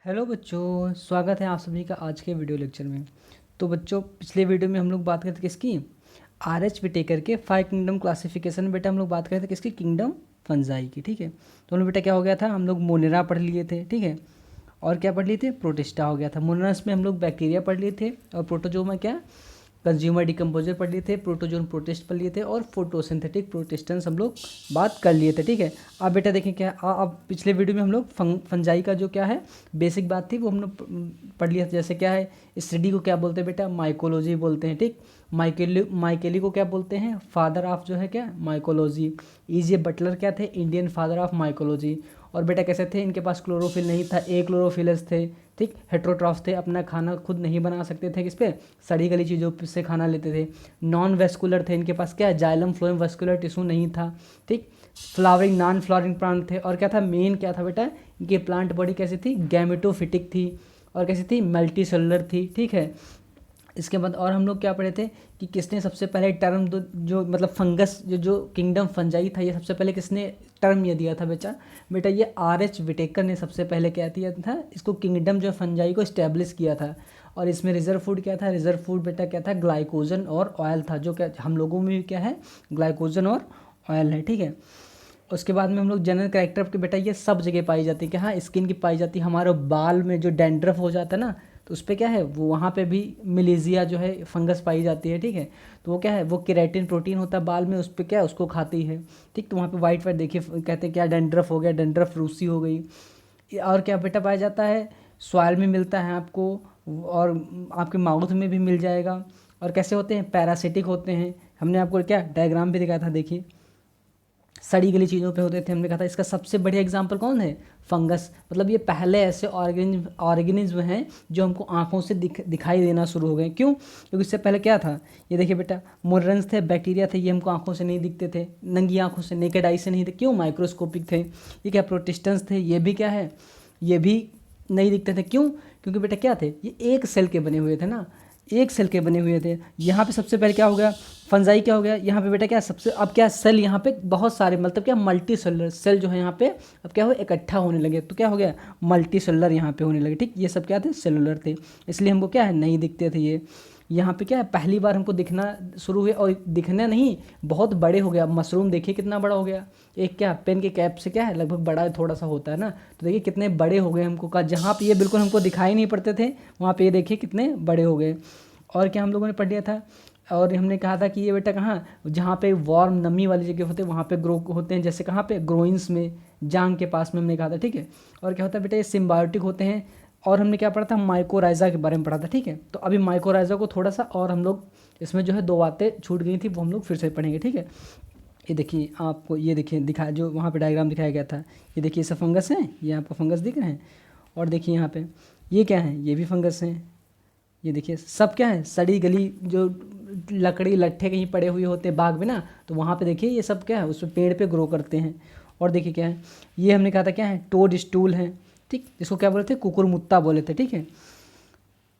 Hello बच्चों, स्वागत है आप सभी का आज के वीडियो लेक्चर में। तो बच्चों, पिछले वीडियो में हम लोग बात करते थे किसकी, आर एच विटेकर के 5 किंगडम क्लासिफिकेशन में। बेटा हम लोग बात करते थे किसकी, किंगडम फंजाई की। ठीक है, तो हम लोग बेटा क्या हो गया था, हम लोग मोनेरा पढ़ लिए थे। ठीक है, और क्या पढ़ लिए थे, प्रोटिस्टा हो गया था। मोनेरस में हम लोग बैक्टीरिया पढ़ लिए थे, और प्रोटोजोमा क्या, कंज्यूमर डिकम्पोजर पढ़ लिए थे। प्रोटोजोन प्रोटिस्ट पढ़ लिए थे, और फोटोसिंथेटिक प्रोटिस्टेंस हम लोग बात कर लिए थे। ठीक है, अब बेटा देखें क्या, अब पिछले वीडियो में हम लोग फंजाई का जो क्या है बेसिक बात थी वो हम लोग पढ़ लिया था। जैसे क्या है, स्टडी को क्या बोलते हैं बेटा, माइकोलॉजी बोलते हैं। ठीक, माइकेली को क्या बोलते हैं, फादर ऑफ जो है क्या, माइकोलॉजी। ईजे बटलर क्या थे, इंडियन फादर ऑफ माइकोलॉजी। और बेटा कैसे थे, इनके पास क्लोरोफिल नहीं था, ए क्लोरोफिलस थे। ठीक, हेट्रोट्रॉफ थे, अपना खाना खुद नहीं बना सकते थे, किस पे, सड़ी गली चीज़ों से खाना लेते थे। नॉन वेस्कुलर थे, इनके पास क्या है, जाइलम फ्लोएम वेस्कुलर टिश्यू नहीं था। ठीक, फ्लावरिंग नॉन फ्लावरिंग प्लांट थे। और क्या था, मेन क्या था बेटा, इनकी प्लांट बॉडी कैसी थी, गैमेटोफिटिक थी, और कैसी थी, मल्टी सेलुलर थी। ठीक है, इसके बाद और हम लोग क्या पढ़े थे कि किसने सबसे पहले टर्म जो मतलब फंगस जो किंगडम फंजाई था, ये सबसे पहले किसने टर्म ये दिया था बेटा, ये आर एच विटेकर ने सबसे पहले क्या दिया था, इसको किंगडम जो फंजाई को इस्टेब्लिश किया था। और इसमें रिजर्व फूड क्या था, रिजर्व फूड बेटा क्या था, ग्लाइकोजन और ऑयल था, जो क्या हम लोगों में भी क्या है, ग्लाइकोजन और ऑयल है। ठीक है, उसके बाद में हम लोग जनरल कैरेक्टर के बेटा ये सब जगह पाई जाती है कि हाँ, स्किन की पाई जाती है, हमारे बाल में जो डैंड्रफ हो जाता है ना, तो उस पर क्या है, वो वहाँ पे भी मिलेजिया जो है फंगस पाई जाती है। ठीक है, तो वो क्या है, वो केराटिन प्रोटीन होता है बाल में, उस पर क्या है, उसको खाती है। ठीक, तो वहाँ पे वाइट वाइट देखिए, कहते हैं क्या, डैंड्रफ हो गया, डैंड्रफ रूसी हो गई। और क्या बेटा पाया जाता है, सॉइल में मिलता है आपको, और आपके माउथ में भी मिल जाएगा। और कैसे होते हैं, पैरासिटिक होते हैं। हमने आपको क्या डायग्राम भी दिखाया था, देखिए सड़ी गली चीज़ों पे होते थे। हमने कहा था इसका सबसे बढ़िया एग्जांपल कौन है, फंगस। मतलब ये पहले ऐसे ऑर्गेनिज्म हैं जो हमको आंखों से दिखाई देना शुरू हो गए। क्यों, क्योंकि इससे पहले क्या था, ये देखिए बेटा, मोरन्स थे, बैक्टीरिया थे, ये हमको आंखों से नहीं दिखते थे, नंगी आंखों से, नेकेड आई से नहीं थे। क्यों, माइक्रोस्कोपिक थे। ये क्या, प्रोटिस्टेंस थे, ये भी क्या है, ये भी नहीं दिखते थे। क्यों, क्योंकि बेटा क्या थे, ये एक सेल के बने हुए थे ना, एक सेल के बने हुए थे। यहाँ पे सबसे पहले क्या हो गया, फंजाई क्या हो गया, यहाँ पे बेटा क्या सबसे, अब क्या सेल यहाँ पे बहुत सारे, मतलब क्या मल्टी सेलुलर सेल जो है यहाँ पे अब क्या हो, इकट्ठा होने लगे, तो क्या हो गया, मल्टी सेलुलर यहाँ पे होने लगे। ठीक, ये सब क्या थे, सेलुलर थे, इसलिए हमको क्या है, नहीं दिखते थे ये। यहाँ पे क्या है, पहली बार हमको दिखना शुरू हुए, और दिखना नहीं, बहुत बड़े हो गया। मशरूम देखिए कितना बड़ा हो गया, एक क्या पेन के कैप से क्या है लगभग बड़ा थोड़ा सा होता है ना, तो देखिए कितने बड़े हो गए हमको का, जहाँ पे ये बिल्कुल हमको दिखाई नहीं पड़ते थे, वहाँ पे ये देखिए कितने बड़े हो गए। और क्या हम लोगों ने पढ़ लिया था, और हमने कहा था कि ये बेटा कहाँ, जहाँ पे वार्म नमी वाली जगह होते हैं वहाँ पे ग्रो होते हैं, जैसे कहाँ पे, ग्रोइंस में, जांग के पास में, हमने कहा था। ठीक है, और क्या होता है बेटा, ये सिम्बायोटिक होते हैं। और हमने क्या पढ़ा था, माइकोराइजा के बारे में पढ़ा था। ठीक है, तो अभी माइकोराइजा को थोड़ा सा और हम लोग, इसमें जो है दो बातें छूट गई थी, वो हम लोग फिर से पढ़ेंगे। ठीक है, ये देखिए आपको, ये देखिए दिखा, जो वहाँ पे डायग्राम दिखाया गया था, ये देखिए सब फंगस हैं, ये आपको फंगस दिख रहे हैं। और देखिए यहाँ पे ये क्या है, ये भी फंगस हैं। ये देखिए सब क्या है, सड़ी गली जो लकड़ी लट्ठे कहीं पड़े हुए होते हैं बाग में ना, तो वहाँ पे देखिए ये सब क्या है, उस पेड़ पे ग्रो करते हैं। और देखिए क्या है, ये हमने कहा था क्या है, टोड स्टूल है। ठीक, इसको क्या बोले थे, कुकुरमुत्ता बोले थे। ठीक है,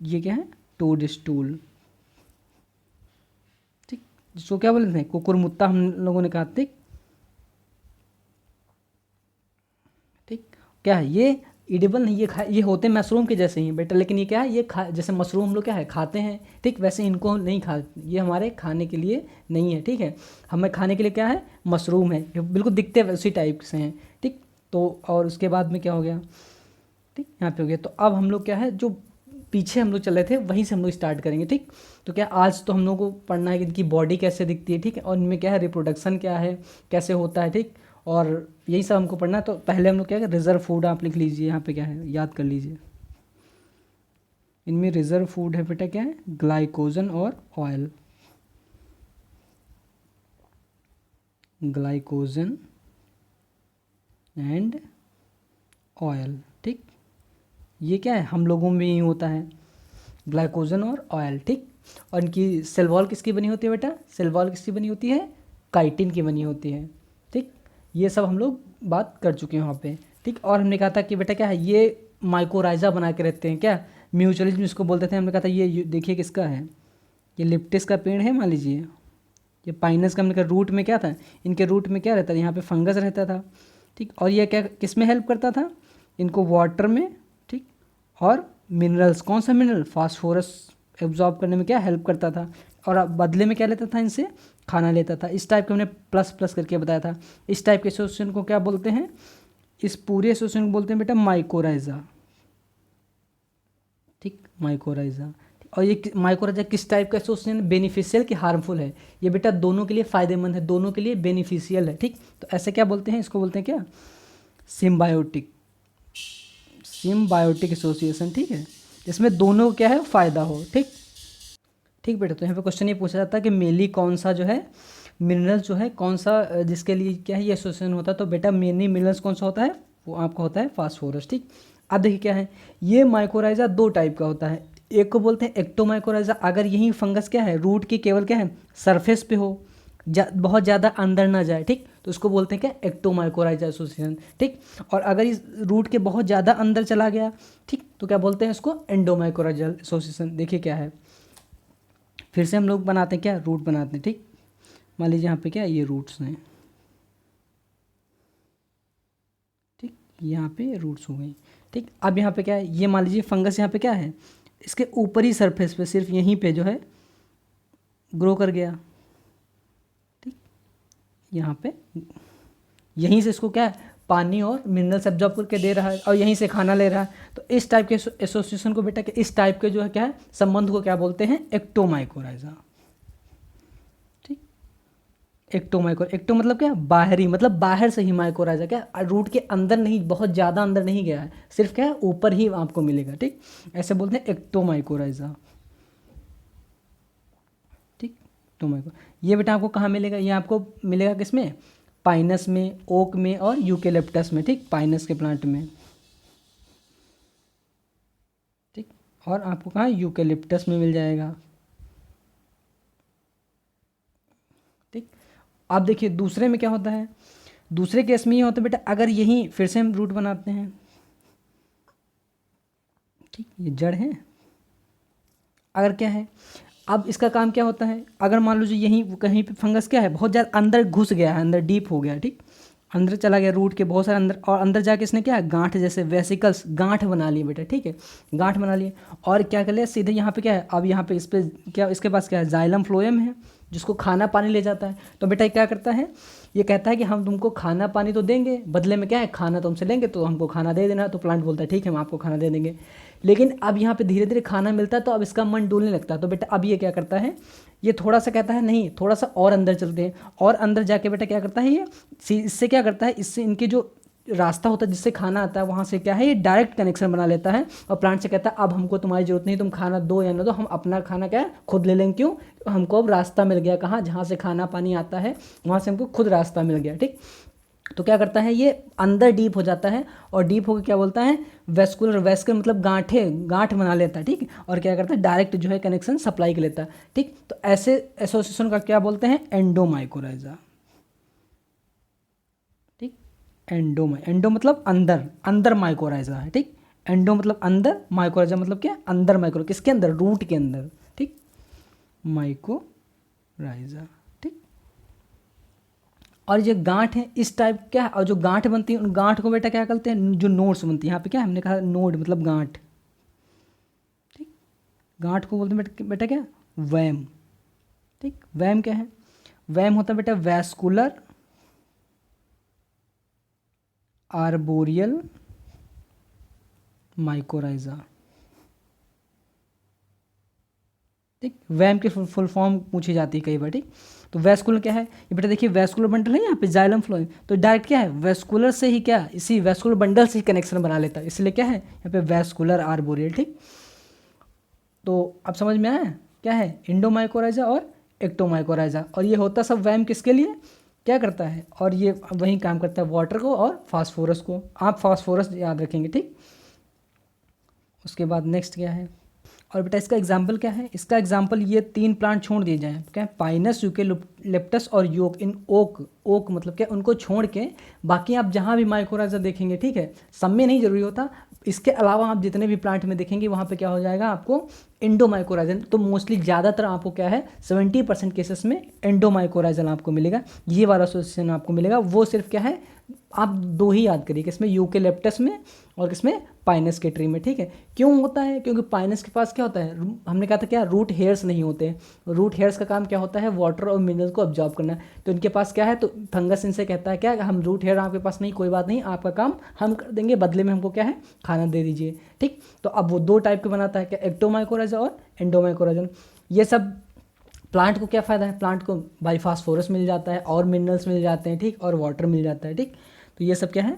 ये क्या है, टोड स्टूल। ठीक, जिसको क्या बोले थे, कुकुरमुत्ता हम लोगों ने कहा। ठीक, ठीक, क्या है ये, इडिबल नहीं, ये होते मशरूम के जैसे ही बेटा, लेकिन ये क्या है, ये खा, जैसे मशरूम हम लोग क्या है खाते हैं, ठीक, वैसे इनको नहीं खा, ये हमारे खाने के लिए नहीं है। ठीक है, हमें खाने के लिए क्या है, मशरूम है, ये बिल्कुल दिखते उसी टाइप से हैं। ठीक, तो और उसके बाद में क्या हो गया, ठीक, यहाँ पे हो गया। तो अब हम लोग क्या है, जो पीछे हम लोग चल रहे थे वहीं से हम लोग स्टार्ट करेंगे। ठीक, तो क्या आज तो हम लोग को पढ़ना है कि इनकी बॉडी कैसे दिखती है। ठीक है, और इनमें क्या है, रिप्रोडक्शन क्या है, कैसे होता है। ठीक, और यही सब हमको पढ़ना है। तो पहले हम लोग क्या है, रिजर्व फूड आप लिख लीजिए, यहाँ पे क्या है याद कर लीजिए। इनमें रिजर्व फूड है बेटा क्या है, ग्लाइकोजन और ऑयल, ग्लाइकोजन एंड ऑयल। ठीक, ये क्या है, हम लोगों में ही होता है, ग्लाइकोजन और ऑयल। ठीक, और इनकी सेल वॉल किसकी बनी होती है बेटा, सेल वॉल किसकी बनी होती है, काइटिन की बनी होती है। ठीक, ये सब हम लोग बात कर चुके हैं वहाँ पे। ठीक, और हमने कहा था कि बेटा क्या है, ये माइकोराइजा बना के रहते हैं, क्या म्यूचुअलिज्म इसको बोलते थे। हमने कहा था ये देखिए किसका है, ये लिप्टिस का पेड़ है मान लीजिए, ये पाइनस का, हमने कहा रूट में क्या था, इनके रूट में क्या रहता था, यहाँ पे फंगस रहता था। ठीक, और ये क्या किस में हेल्प करता था, इनको वाटर में, ठीक, और मिनरल्स, कौन सा मिनरल, फास्फोरस एब्जॉर्ब करने में क्या हेल्प करता था, और अब बदले में क्या लेता था, इनसे खाना लेता था। इस टाइप के हमने प्लस प्लस करके बताया था। इस टाइप के एसोसिएशन को क्या बोलते हैं, इस पूरे एसोसिएशन को बोलते हैं बेटा माइकोराइजा। ठीक, माइकोराइजा। और ये माइकोराइजा किस टाइप का एसोसिएशन, बेनिफिशियल कि हार्मफुल है, ये बेटा दोनों के लिए फ़ायदेमंद है, दोनों के लिए बेनिफिशियल है। ठीक, तो ऐसे क्या बोलते हैं, इसको बोलते हैं क्या, सिम्बायोटिक, सिम्बायोटिक एसोसिएशन। ठीक है, इसमें दोनों को क्या है, फ़ायदा हो। ठीक ठीक बेटा, तो यहाँ पे क्वेश्चन ये पूछा जाता है कि मेनली कौन सा जो है मिनरल जो है, कौन सा जिसके लिए क्या है ये एसोसिएशन होता है, तो बेटा मेनली मिनरल्स कौन सा होता है, वो आपका होता है फास्फोरस। ठीक, अब देखिए क्या है, ये माइकोराइजा दो टाइप का होता है। एक को बोलते हैं एक्टोमाइकोराइजा, अगर यही फंगस क्या है, रूट की केवल क्या है सरफेस पे हो, बहुत ज़्यादा अंदर ना जाए। ठीक, तो उसको बोलते हैं क्या, एक्टोमाइकोराइजा एसोसिएशन। ठीक, और अगर इस रूट के बहुत ज़्यादा अंदर चला गया, ठीक, तो क्या बोलते हैं इसको, एंडोमाइकोराइजा एसोसिएशन। देखिए क्या है, फिर से हम लोग बनाते हैं क्या, रूट बनाते हैं। ठीक, मान लीजिए यहाँ पे क्या है, ये रूट्स हैं। ठीक, यहाँ पे रूट्स हो गई। ठीक, अब यहाँ पे क्या है, ये मान लीजिए फंगस यहाँ पे क्या है, इसके ऊपरी सरफेस पे सिर्फ यहीं पे जो है ग्रो कर गया। ठीक, यहाँ पे यहीं से इसको क्या है, पानी और मिनरल्स एब्जॉर्ब करके दे रहा है और यहीं से खाना ले रहा है। तो इस टाइप के एसोसिएशन को बेटा, इस टाइप के जो है क्या है संबंध को क्या बोलते हैं, एक्टोमाइकोराइजा। ठीक, एक्टो मतलब क्या, बाहरी, मतलब बाहर से ही माइकोराइजा क्या, रूट के अंदर नहीं, बहुत ज़्यादा अंदर नहीं गया है, सिर्फ क्या है ऊपर ही आपको मिलेगा। ठीक, ऐसे बोलते हैं एक्टोमाइकोराइजा। ठीक, एक्टोमाइको, ये बेटा आपको कहाँ मिलेगा, ये आपको मिलेगा किसमें, पाइनस में, ओक में और यूकेलिप्टस में। ठीक, पाइनस के प्लांट में। ठीक, और आपको कहाँ, यूकेलिप्टस में मिल जाएगा। ठीक, आप देखिए दूसरे में क्या होता है, दूसरे केस में ये होता है बेटा, अगर यहीं फिर से हम रूट बनाते हैं। ठीक, ये जड़ है, अगर क्या है, अब इसका काम क्या होता है, अगर मान लीजिए यहीं कहीं पे फंगस क्या है, बहुत ज़्यादा अंदर घुस गया है, अंदर डीप हो गया। ठीक, अंदर चला गया रूट के बहुत सारे अंदर, और अंदर जाके इसने क्या है, गांठ जैसे वेसिकल्स, गांठ बना लिए बेटा। ठीक है, गांठ बना लिए, और क्या कर लिया, सीधे यहाँ पे क्या है, अब यहाँ पे इस पे क्या, इसके पास क्या है, जाइलम फ्लोएम है, जिसको खाना पानी ले जाता है। तो बेटा क्या करता है, ये कहता है कि हम तुमको खाना पानी तो देंगे, बदले में क्या है, खाना तुमसे लेंगे, तो हमको खाना दे देना। तो प्लांट बोलता है ठीक है, हम आपको खाना दे देंगे। लेकिन अब यहाँ पे धीरे धीरे खाना मिलता है, तो अब इसका मन डोलने लगता है। तो बेटा अब ये क्या करता है, ये थोड़ा सा कहता है नहीं, थोड़ा सा और अंदर चलते हैं, और अंदर जाके बेटा क्या करता है, ये इससे क्या करता है, इससे इनके जो रास्ता होता है जिससे खाना आता है, वहाँ से क्या है, ये डायरेक्ट कनेक्शन बना लेता है, और प्लांट से कहता है अब हमको तुम्हारी जरूरत नहीं, तुम खाना दो या ना दो, हम अपना खाना क्या है खुद ले लेंगे। क्यों, हमको अब रास्ता मिल गया, कहाँ, जहाँ से खाना पानी आता है वहाँ से हमको खुद रास्ता मिल गया। ठीक, तो क्या करता है, ये अंदर डीप हो जाता है, और डीप होकर क्या बोलता है, वेस्कुलर, वेस्कुलर मतलब गांठे, गांठ बना लेता है। ठीक, और क्या करता है, डायरेक्ट जो है कनेक्शन सप्लाई कर लेता है। ठीक, तो ऐसे एसोसिएशन का क्या बोलते हैं, एंडोमाइकोराइजा। ठीक, एंडो मतलब अंदर, अंदर माइकोराइजा है। ठीक, एंडो मतलब अंदर, माइकोराइजा मतलब क्या, अंदर माइक्रो, किसके अंदर, रूट के अंदर। ठीक, माइकोराइजा। और ये गांठ है इस टाइप क्या है, और जो गांठ बनती है उन गांठ को बेटा क्या कहते हैं, जो नोड्स बनती है, यहाँ पे क्या हमने कहा नोड मतलब गांठ। ठीक, गांठ को बोलते हैं बेटा, बेटा क्या, वैम। ठीक, वैम क्या है, वैम होता है बेटा वैस्कुलर आर्बोरियल माइकोराइजा। ठीक, वैम की फुल फॉर्म पूछी जाती है कई बार। ठीक, तो वैस्कुलर क्या है, ये बेटा देखिए वैस्कुलर बंडल है यहाँ पे, जाइलम फ्लोएम, तो डायरेक्ट क्या है, वैस्कुलर से ही क्या, इसी वैस्कुलर बंडल से ही कनेक्शन बना लेता है, इसलिए क्या है यहाँ पे वैस्कुलर आर्बोरियल। ठीक, तो अब समझ में आया क्या है, इंडोमाइकोराइजा और एक्टोमाइकोराइजा, और ये होता सब वैम किसके लिए, क्या करता है, और ये वही काम करता है वाटर को और फास्फोरस को। आप फास्फोरस याद रखेंगे। ठीक, उसके बाद नेक्स्ट क्या है, और बेटा इसका एग्जाम्पल क्या है, इसका एग्जाम्पल ये तीन प्लांट छोड़ दिए जाएँ, क्या है, पाइनस, यूकेलिप्टस और योक, इन ओक, ओक मतलब क्या, उनको छोड़ के बाकी आप जहाँ भी माइकोराइजा देखेंगे, ठीक है, सब में नहीं जरूरी होता, इसके अलावा आप जितने भी प्लांट में देखेंगे वहाँ पे क्या हो जाएगा आपको, एंडोमाइकोराइजल। तो मोस्टली ज़्यादातर आपको क्या है 70% केसेस में एंडोमाइकोराइजल आपको मिलेगा, ये वाला एसोसिएशन आपको मिलेगा। वो सिर्फ क्या है आप दो ही याद करिए, किसमें, यूकेलिप्टस में और किसमें, पाइनस के ट्री में, ठीक है। क्यों होता है, क्योंकि पाइनस के पास क्या होता है, हमने कहा था क्या, रूट हेयर्स नहीं होते। रूट हेयर्स का काम क्या होता है, वाटर और मिनरल्स को ऑब्जॉर्ब करना। तो इनके पास क्या है, तो फंगस इनसे कहता है क्या, हम रूट हेयर आपके पास नहीं, कोई बात नहीं, आपका काम हम कर देंगे, बदले में हमको क्या है, खाना दे दीजिए, ठीक। तो अब वो दो टाइप के बनाता है क्या, एक्टोमाइकोराइजा और एंडोमाइकोराइजन। ये सब प्लांट को क्या फ़ायदा है, प्लांट को बाई फास्फोरस मिल जाता है और मिनरल्स मिल जाते हैं, ठीक, और वाटर मिल जाता है, ठीक। तो ये सब क्या है।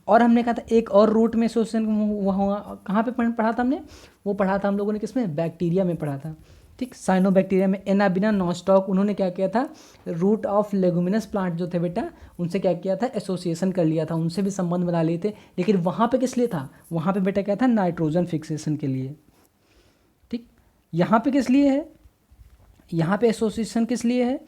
और हमने कहा था एक और रूट में एसोसिएशन वहाँ कहाँ पे पढ़ा था हमने, वो पढ़ा था हम लोगों ने किसमें, बैक्टीरिया में पढ़ा था, ठीक। साइनोबैक्टीरिया में एनाबिना नॉस्टॉक, उन्होंने क्या किया था, रूट ऑफ लेगुमिनस प्लांट जो थे बेटा, उनसे क्या किया था, एसोसिएशन कर लिया था, उनसे भी संबंध बना लिए थे। लेकिन वहाँ पे किस लिए था, वहाँ पे बेटा क्या था, नाइट्रोजन फिक्सेशन के लिए, ठीक। यहाँ पे किस लिए है, यहाँ पे एसोसिएशन किस लिए है,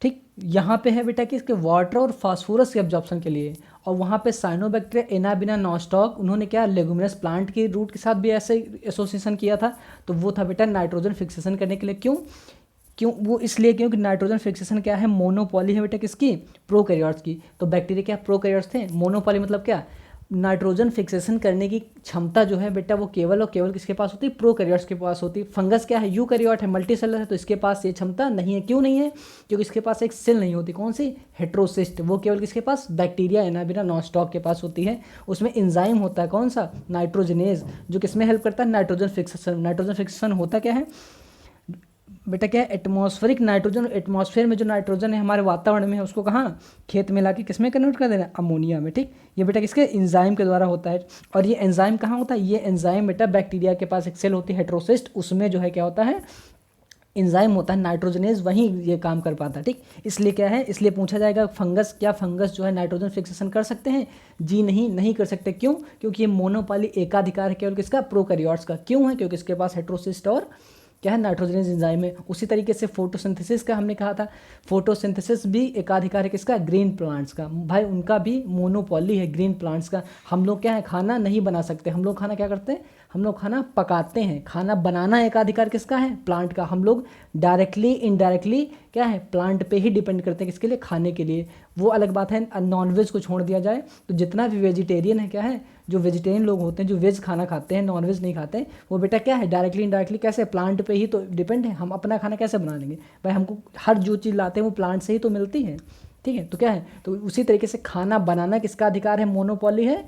ठीक। यहाँ पे है बेटा कि इसके वाटर और फास्फोरस के एब्जॉर्प्शन के लिए। और वहाँ पे साइनोबैक्टीरिया एनाबिना नॉस्टॉक, उन्होंने क्या, लेगुमिनस प्लांट के रूट के साथ भी ऐसे एसोसिएशन किया था। तो वो था बेटा नाइट्रोजन फिक्सेशन करने के लिए। क्यों, वो इसलिए क्योंकि नाइट्रोजन फिक्सेशन क्या है, मोनोपॉली है बेटा किसकी, प्रोकैरियोट्स की। तो बैक्टीरिया क्या प्रोकैरियोट्स थे, मोनोपॉली मतलब क्या, नाइट्रोजन फिक्सेशन करने की क्षमता जो है बेटा वो केवल और केवल किसके पास होती है, प्रोकैरियोट्स के पास होती है। फंगस क्या है, यूकैरियोट है, मल्टी सेलर है, तो इसके पास ये क्षमता नहीं है। क्यों नहीं है, क्योंकि इसके पास एक सेल नहीं होती, कौन सी, हेट्रोसिस्ट। वो केवल किसके पास, बैक्टीरिया एनाबिना नॉस्टॉक के पास होती है। उसमें एंजाइम होता है कौन सा, नाइट्रोजनेज, जो किसमें हेल्प करता है, नाइट्रोजन फिक्सेशन। नाइट्रोजन फिक्सेशन होता क्या है बेटा, क्या है, एटमॉस्फेरिक नाइट्रोजन, एटमॉस्फेयर में जो नाइट्रोजन है हमारे वातावरण में है, उसको कहाँ, खेत में लाके किसमें कन्वर्ट कर देना, अमोनिया में, ठीक। ये बेटा किसके, एंजाइम के द्वारा होता है। और ये एंजाइम कहाँ होता है, ये एंजाइम बेटा बैक्टीरिया के पास एक सेल होती है हेट्रोसिस्ट, उसमें जो है क्या होता है, एंजाइम होता है नाइट्रोजनेज, वहीं ये काम कर पाता है, ठीक। इसलिए क्या है, इसलिए पूछा जाएगा फंगस, क्या फंगस जो है नाइट्रोजन फिक्सेशन कर सकते हैं, जी नहीं, नहीं कर सकते। क्यों, क्योंकि ये मोनोपॉली एकाधिकार है केवल किसका, प्रोकैरियोट्स का। क्यों है, क्योंकि इसके पास हेट्रोसिस्ट और क्या है, नाइट्रोजनेज एंजाइम है। उसी तरीके से फोटोसिंथेसिस का हमने कहा था, फोटोसिंथेसिस भी एकाधिकार है किसका, ग्रीन प्लांट्स का। भाई उनका भी मोनोपॉली है ग्रीन प्लांट्स का। हम लोग क्या है, खाना नहीं बना सकते, हम लोग खाना क्या करते हैं, हम लोग खाना पकाते हैं। खाना बनाना एकाधिकार किसका है, प्लांट का। हम लोग डायरेक्टली इनडायरेक्टली क्या है, प्लांट पे ही डिपेंड करते हैं, किसके लिए, खाने के लिए। वो अलग बात है, नॉनवेज को छोड़ दिया जाए तो जितना भी वेजिटेरियन है क्या है, जो वेजिटेरियन लोग होते हैं, जो वेज खाना खाते हैं, नॉनवेज नहीं खाते हैं, वो बेटा क्या है, डायरेक्टली इनडायरेक्टली कैसे, प्लांट पे ही तो डिपेंड है। हम अपना खाना कैसे बना लेंगे भाई, हमको हर जो चीज़ लाते हैं वो प्लांट से ही तो मिलती है, ठीक है। तो क्या है, तो उसी तरीके से खाना बनाना किसका अधिकार है, मोनोपॉली है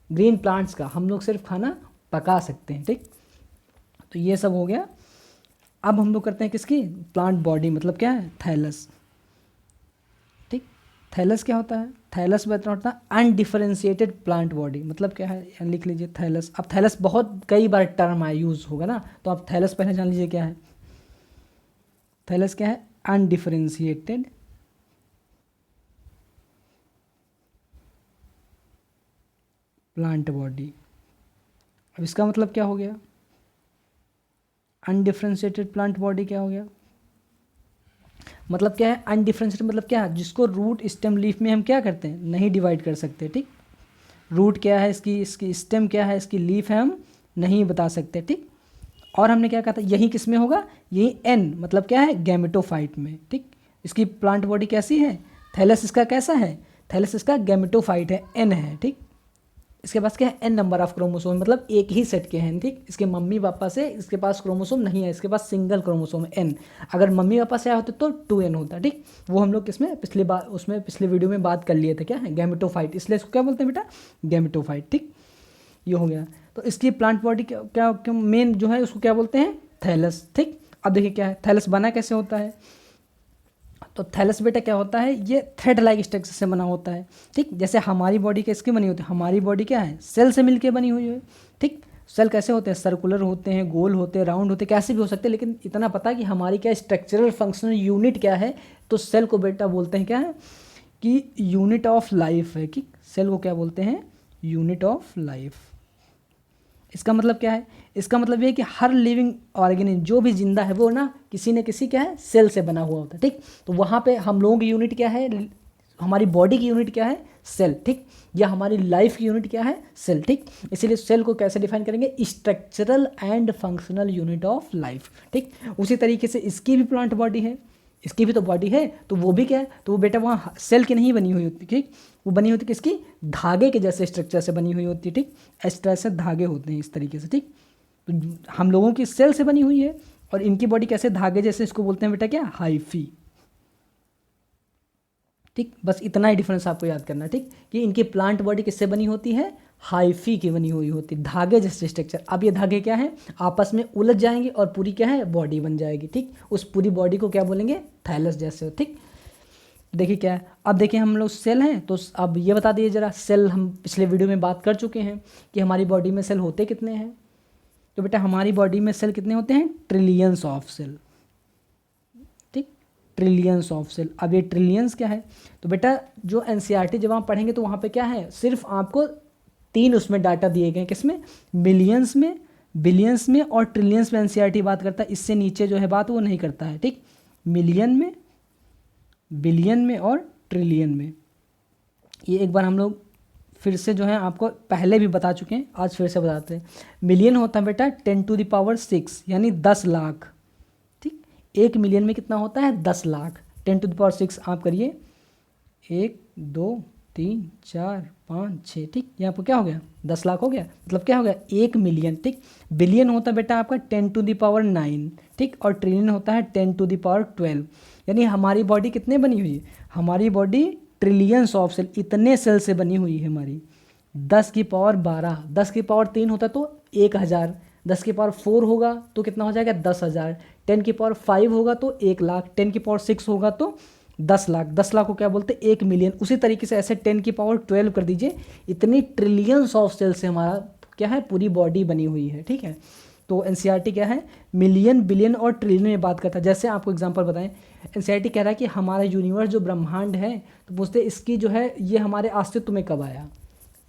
ग्रीन प्लांट्स का। हम लोग सिर्फ खाना पका सकते हैं, ठीक। तो ये सब हो गया। अब हम लोग करते हैं किसकी, प्लांट बॉडी, मतलब क्या है, थैलस, ठीक। थैलस क्या होता है, थैलस बता होता है अनडिफरेंशिएटेड प्लांट बॉडी, मतलब क्या है, लिख लीजिए थैलस। अब थैलस बहुत कई बार टर्म आया, यूज़ होगा ना, तो आप थैलस पहले जान लीजिए क्या है। थैलस क्या है, अनडिफरेंशिएटेड प्लांट बॉडी। अब इसका मतलब क्या हो गया, अनडिफरेंशिएटेड प्लांट बॉडी क्या हो गया, मतलब क्या है, अनडिफरेंशिएटेड मतलब क्या है, जिसको रूट स्टेम लीफ में हम क्या करते हैं, नहीं डिवाइड कर सकते, ठीक। रूट क्या है इसकी, इसकी स्टेम क्या है, इसकी लीफ है, हम नहीं बता सकते, ठीक। और हमने क्या कहा था, यही किस में होगा, यही एन मतलब क्या है, गैमेटोफाइट में, ठीक। इसकी प्लांट बॉडी कैसी है, थैलस इसका कैसा है, थैलस इसका गैमेटोफाइट है, एन है, ठीक। इसके पास क्या है, एन नंबर ऑफ क्रोमोसोम, मतलब एक ही सेट के हैं, ठीक। इसके मम्मी पापा से इसके पास क्रोमोसोम नहीं है, इसके पास सिंगल क्रोमोसोम है, एन। अगर मम्मी पापा से आया होते तो 2n होता, ठीक। वो हम लोग किसमें, पिछले बार उसमें पिछले वीडियो में बात कर लिए थे, क्या है, गैमेटोफाइट, इसलिए इसको क्या बोलते हैं बेटा, गैमेटोफाइट, ठीक। ये हो गया। तो इसकी प्लांट बॉडी क्या मेन जो है उसको क्या बोलते हैं, थैलस, ठीक। अब देखिए क्या है, थैलस बना कैसे होता है, तो थैलस बेटा क्या होता है, ये थ्रेड लाइक स्ट्रक्चर से बना होता है, ठीक। जैसे हमारी बॉडी किसकी बनी होती है, हमारी बॉडी क्या है, सेल से मिलके बनी हुई है, ठीक। सेल कैसे होते हैं, सर्कुलर होते हैं, गोल होते हैं, राउंड होते हैं, कैसे भी हो सकते हैं, लेकिन इतना पता है कि हमारी क्या स्ट्रक्चरल फंक्शनल यूनिट क्या है, तो सेल को बेटा बोलते हैं क्या है, कि यूनिट ऑफ लाइफ है, कि सेल को क्या बोलते हैं, यूनिट ऑफ लाइफ। इसका मतलब क्या है, इसका मतलब ये है कि हर लिविंग ऑर्गेनिज्म जो भी जिंदा है वो ना किसी न किसी क्या है, सेल से बना हुआ होता है, ठीक। तो वहाँ पे हम लोगों की यूनिट क्या है, हमारी बॉडी की यूनिट क्या है, सेल, ठीक। या हमारी लाइफ की यूनिट क्या है, सेल, ठीक। इसीलिए सेल को कैसे डिफाइन करेंगे, structural and functional unit of life, ठीक। उसी तरीके से इसकी भी प्लांट बॉडी है, इसकी भी तो बॉडी है, तो वो भी क्या है, तो वो बेटा वहाँ सेल की नहीं बनी हुई होती, ठीक, वो बनी होती किसकी, धागे के जैसे स्ट्रक्चर से बनी हुई होती है, ठीक, इस तरह से धागे होते हैं इस तरीके से, ठीक। तो हम लोगों की सेल से बनी हुई है और इनकी बॉडी कैसे, धागे जैसे, इसको बोलते हैं बेटा क्या, हाइफी, ठीक। बस इतना ही डिफरेंस आपको याद करना है, ठीक, कि इनकी प्लांट बॉडी किससे बनी होती है, हाइफी की बनी हुई होती है, धागे जैसे स्ट्रक्चर। अब ये धागे क्या है, आपस में उलझ जाएंगे और पूरी क्या है, बॉडी बन जाएगी, ठीक। उस पूरी बॉडी को क्या बोलेंगे, थैलस जैसे, ठीक। देखिए क्या है, अब देखिए हम लोग सेल हैं, तो अब ये बता दिए जरा, सेल हम पिछले वीडियो में बात कर चुके हैं कि हमारी बॉडी में सेल होते कितने हैं। तो बेटा हमारी बॉडी में सेल कितने होते हैं, ट्रिलियंस ऑफ सेल, ठीक, ट्रिलियंस ऑफ सेल। अब ये ट्रिलियंस क्या है, तो बेटा जो एनसीईआरटी जब आप पढ़ेंगे तो वहाँ पे क्या है, सिर्फ आपको 3 उसमें डाटा दिए गए हैं, किसमें, मिलियंस में, बिलियंस में और ट्रिलियंस में एनसीईआरटी बात करता है, इससे नीचे जो है बात वो नहीं करता है, ठीक। मिलियन में, बिलियन में और ट्रिलियन में। ये एक बार हम लोग फिर से जो है आपको पहले भी बता चुके हैं, आज फिर से बताते हैं। मिलियन होता है बेटा 10⁶ यानी 10 लाख, ठीक। 1 मिलियन में कितना होता है, 10 लाख, 10⁶ आप करिए, 1 2 3 4 5 6, ठीक। ये आपको क्या हो गया, 10 लाख हो गया, मतलब क्या हो गया, 1 मिलियन, ठीक। बिलियन होता है बेटा आपका 10⁹, ठीक, और ट्रिलियन होता है 10⁻12, यानी हमारी बॉडी कितने बनी हुई है, हमारी बॉडी ट्रिलियंस ऑफ सेल, इतने सेल से बनी हुई है हमारी। 10⁻12, 10⁻3 होता तो 1000, 10⁻4 होगा तो कितना हो जाएगा, 10,000, 10⁻5 होगा तो 1 लाख, 10⁻6 होगा तो 10 लाख, 10 लाख को क्या बोलते हैं, 1 मिलियन। उसी तरीके से ऐसे 10⁻12 कर दीजिए, इतनी ट्रिलियंस ऑफ सेल से हमारा क्या है, पूरी बॉडी बनी हुई है, ठीक है। तो एनसीईआरटी क्या है, मिलियन, बिलियन और ट्रिलियन में बात करता है। जैसे आपको एग्जांपल बताएं, एनसीईआरटी कह रहा है कि हमारा यूनिवर्स जो ब्रह्मांड है, तो पूछते इसकी जो है ये हमारे अस्तित्व में कब आया,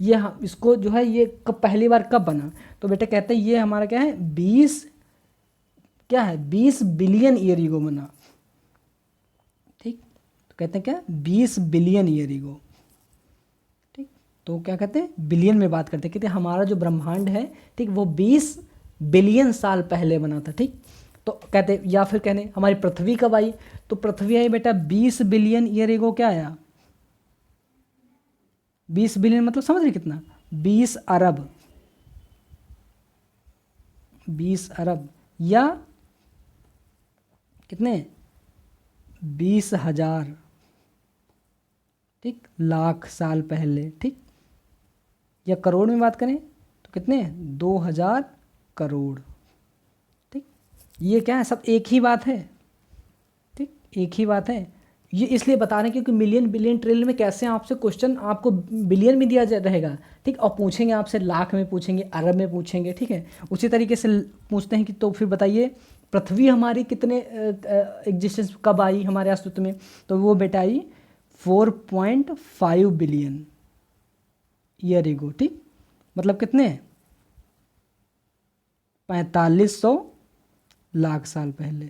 ये इसको जो है ये कब पहली बार कब बना। तो बेटा कहते हैं ये हमारा क्या है, 20 बिलियन ईयर ईगो बना, ठीक। तो कहते हैं क्या, 20 बिलियन ईयर ईगो, ठीक। तो क्या कहते हैं, बिलियन में बात करते हैं, कहते हैं हमारा जो ब्रह्मांड है, ठीक, वो 20 बिलियन साल पहले बना था, ठीक। तो कहते, या फिर कहने हमारी पृथ्वी कब आई, तो पृथ्वी आई बेटा 20 बिलियन ईयर एगो, क्या आया, 20 बिलियन मतलब समझ रहे कितना, 20 अरब, 20 अरब या कितने, 20,000, ठीक, लाख साल पहले, ठीक। या करोड़ में बात करें तो कितने, 2000 करोड़, ठीक। ये क्या है, सब एक ही बात है, ठीक, एक ही बात है। ये इसलिए बता रहे हैं क्योंकि मिलियन, बिलियन, ट्रिलियन में कैसे आपसे क्वेश्चन आपको बिलियन में दिया रहेगा, ठीक, और पूछेंगे आपसे लाख में, पूछेंगे अरब में, पूछेंगे, ठीक है। उसी तरीके से पूछते हैं कि तो फिर बताइए पृथ्वी हमारी कितने एग्जिस्टेंस कब आई हमारे अस्तित्व में, तो वो बेटा आई 4.5 बिलियन ईयर एगो, ठीक, मतलब कितने, 4500 लाख साल पहले,